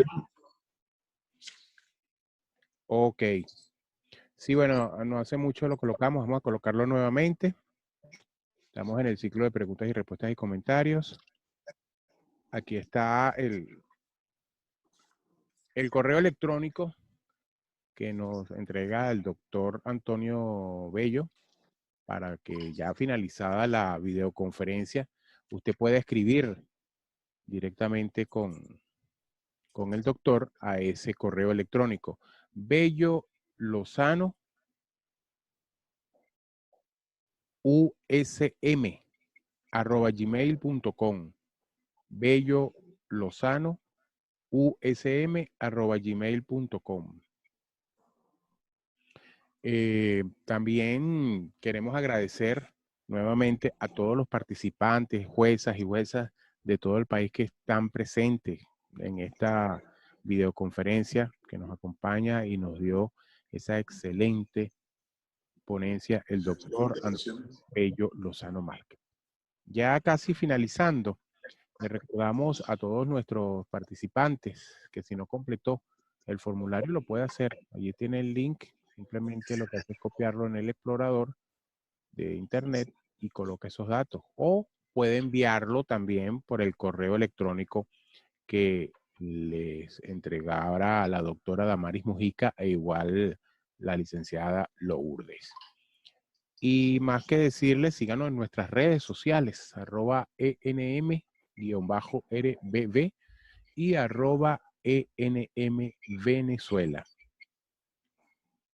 Ok. Sí, bueno, no hace mucho lo colocamos, vamos a colocarlo nuevamente. Estamos en el ciclo de preguntas y respuestas y comentarios. Aquí está el correo electrónico que nos entrega el doctor Antonio Bello para que ya finalizada la videoconferencia, usted pueda escribir directamente con el doctor a ese correo electrónico. Bello Lozano usm@gmail.com. Bello Lozano usm@gmail.com. También queremos agradecer nuevamente a todos los participantes, juezas y juezas de todo el país que están presentes en esta videoconferencia que nos acompaña y nos dio esa excelente ponencia el doctor Antonio Bello Lozano Márquez. Ya casi finalizando, le recordamos a todos nuestros participantes que si no completó el formulario lo puede hacer. Allí tiene el link. Simplemente lo que hace es copiarlo en el explorador de internet y coloca esos datos. O puede enviarlo también por el correo electrónico que les entregara a la doctora Damaris Mujica e igual la licenciada Lourdes. Y más que decirles, síganos en nuestras redes sociales, @enm_rbb y @enmvenezuela.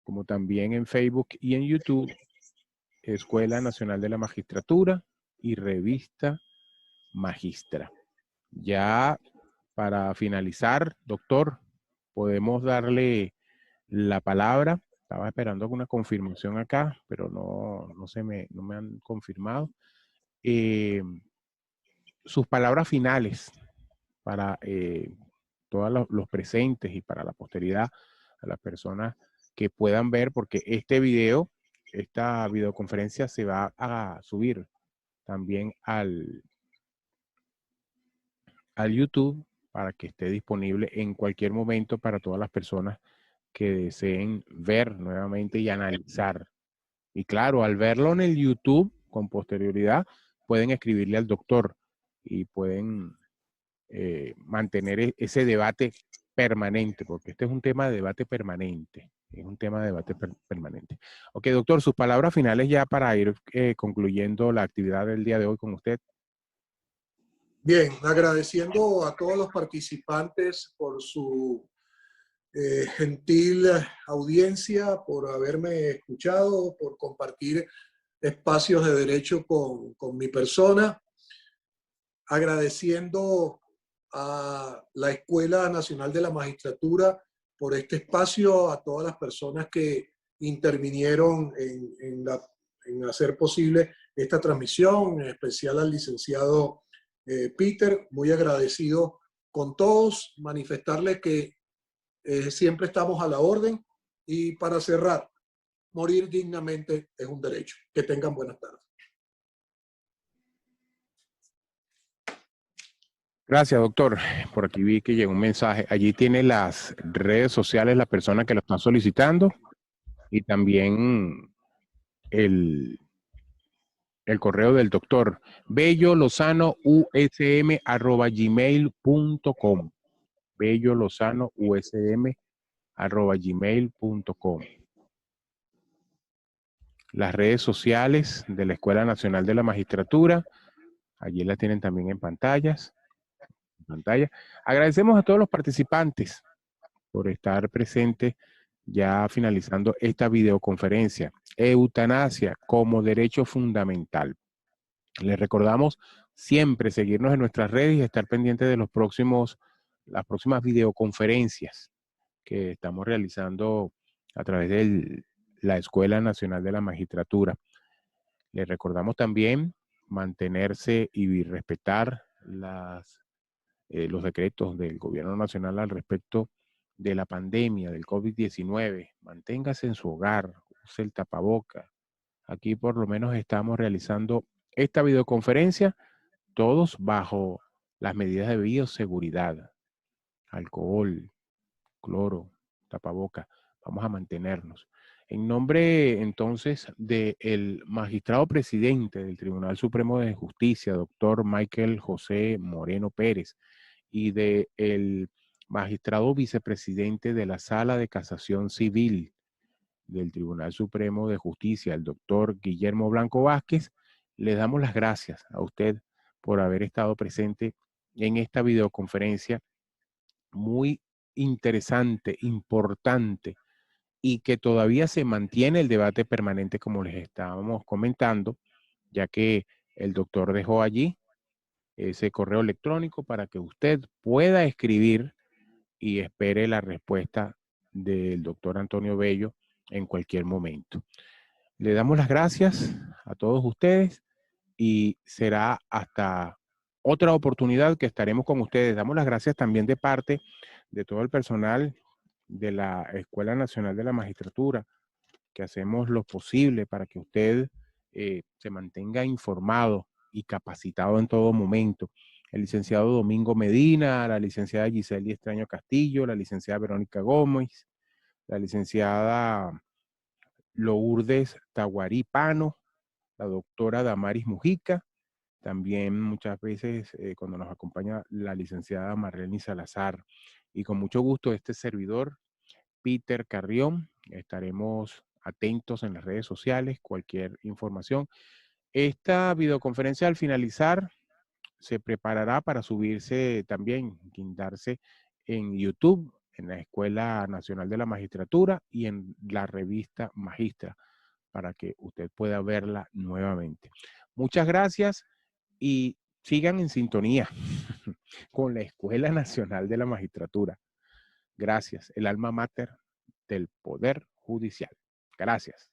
Como también en Facebook y en YouTube, Escuela Nacional de la Magistratura y Revista Magistra. Ya para finalizar, doctor, podemos darle la palabra. Estaba esperando una confirmación acá, pero no me han confirmado. Sus palabras finales para todos los presentes y para la posteridad, a las personas que puedan ver, porque esta videoconferencia se va a subir también al YouTube para que esté disponible en cualquier momento para todas las personas que deseen ver nuevamente y analizar. Y claro, al verlo en el YouTube con posterioridad, pueden escribirle al doctor y pueden mantener ese debate permanente, porque este es un tema de debate permanente. Es un tema de debate permanente. Ok, doctor, sus palabras finales ya para ir concluyendo la actividad del día de hoy con usted. Bien, agradeciendo a todos los participantes por su gentil audiencia, por haberme escuchado, por compartir espacios de derecho con mi persona. Agradeciendo a la Escuela Nacional de la Magistratura por este espacio, a todas las personas que intervinieron en hacer posible esta transmisión, en especial al licenciado Peter, muy agradecido con todos, manifestarles que siempre estamos a la orden y para cerrar, morir dignamente es un derecho. Que tengan buenas tardes. Gracias, doctor. Por aquí vi que llegó un mensaje. Allí tiene las redes sociales, la persona que lo está solicitando y también el correo del doctor bellolozanousm@gmail.com. bellolozanousm@gmail.com. Las redes sociales de la Escuela Nacional de la Magistratura, allí la tienen también en pantalla. Agradecemos a todos los participantes por estar presentes ya finalizando esta videoconferencia. Eutanasia como derecho fundamental. Les recordamos siempre seguirnos en nuestras redes y estar pendientes de las próximas videoconferencias que estamos realizando a través de la Escuela Nacional de la Magistratura. Les recordamos también mantenerse y respetar los decretos del Gobierno Nacional al respecto de la pandemia del COVID-19. Manténgase en su hogar, use el tapaboca. Aquí por lo menos estamos realizando esta videoconferencia, todos bajo las medidas de bioseguridad. Alcohol, cloro, tapaboca. Vamos a mantenernos. En nombre entonces del magistrado presidente del Tribunal Supremo de Justicia, doctor Michael José Moreno Pérez, y del magistrado vicepresidente de la Sala de Casación Civil del Tribunal Supremo de Justicia, el doctor Guillermo Blanco Vázquez, le damos las gracias a usted por haber estado presente en esta videoconferencia muy interesante, importante, y que todavía se mantiene el debate permanente como les estábamos comentando, ya que el doctor dejó allí ese correo electrónico para que usted pueda escribir y espere la respuesta del doctor Antonio Bello en cualquier momento. Le damos las gracias a todos ustedes y será hasta otra oportunidad que estaremos con ustedes. Damos las gracias también de parte de todo el personal de la Escuela Nacional de la Magistratura, que hacemos lo posible para que usted se mantenga informado y capacitado en todo momento. El licenciado Domingo Medina, la licenciada Giseli Extraño Castillo, la licenciada Verónica Gómez, la licenciada Lourdes Taguarí Pano, la doctora Damaris Mujica, también muchas veces cuando nos acompaña la licenciada Marlene Salazar. Y con mucho gusto este servidor, Peter Carrión, estaremos atentos en las redes sociales, cualquier información. Esta videoconferencia al finalizar se preparará para subirse también, guindarse en YouTube, en la Escuela Nacional de la Magistratura y en la revista Magistra, para que usted pueda verla nuevamente. Muchas gracias y sigan en sintonía con la Escuela Nacional de la Magistratura. Gracias, el alma mater del Poder Judicial. Gracias.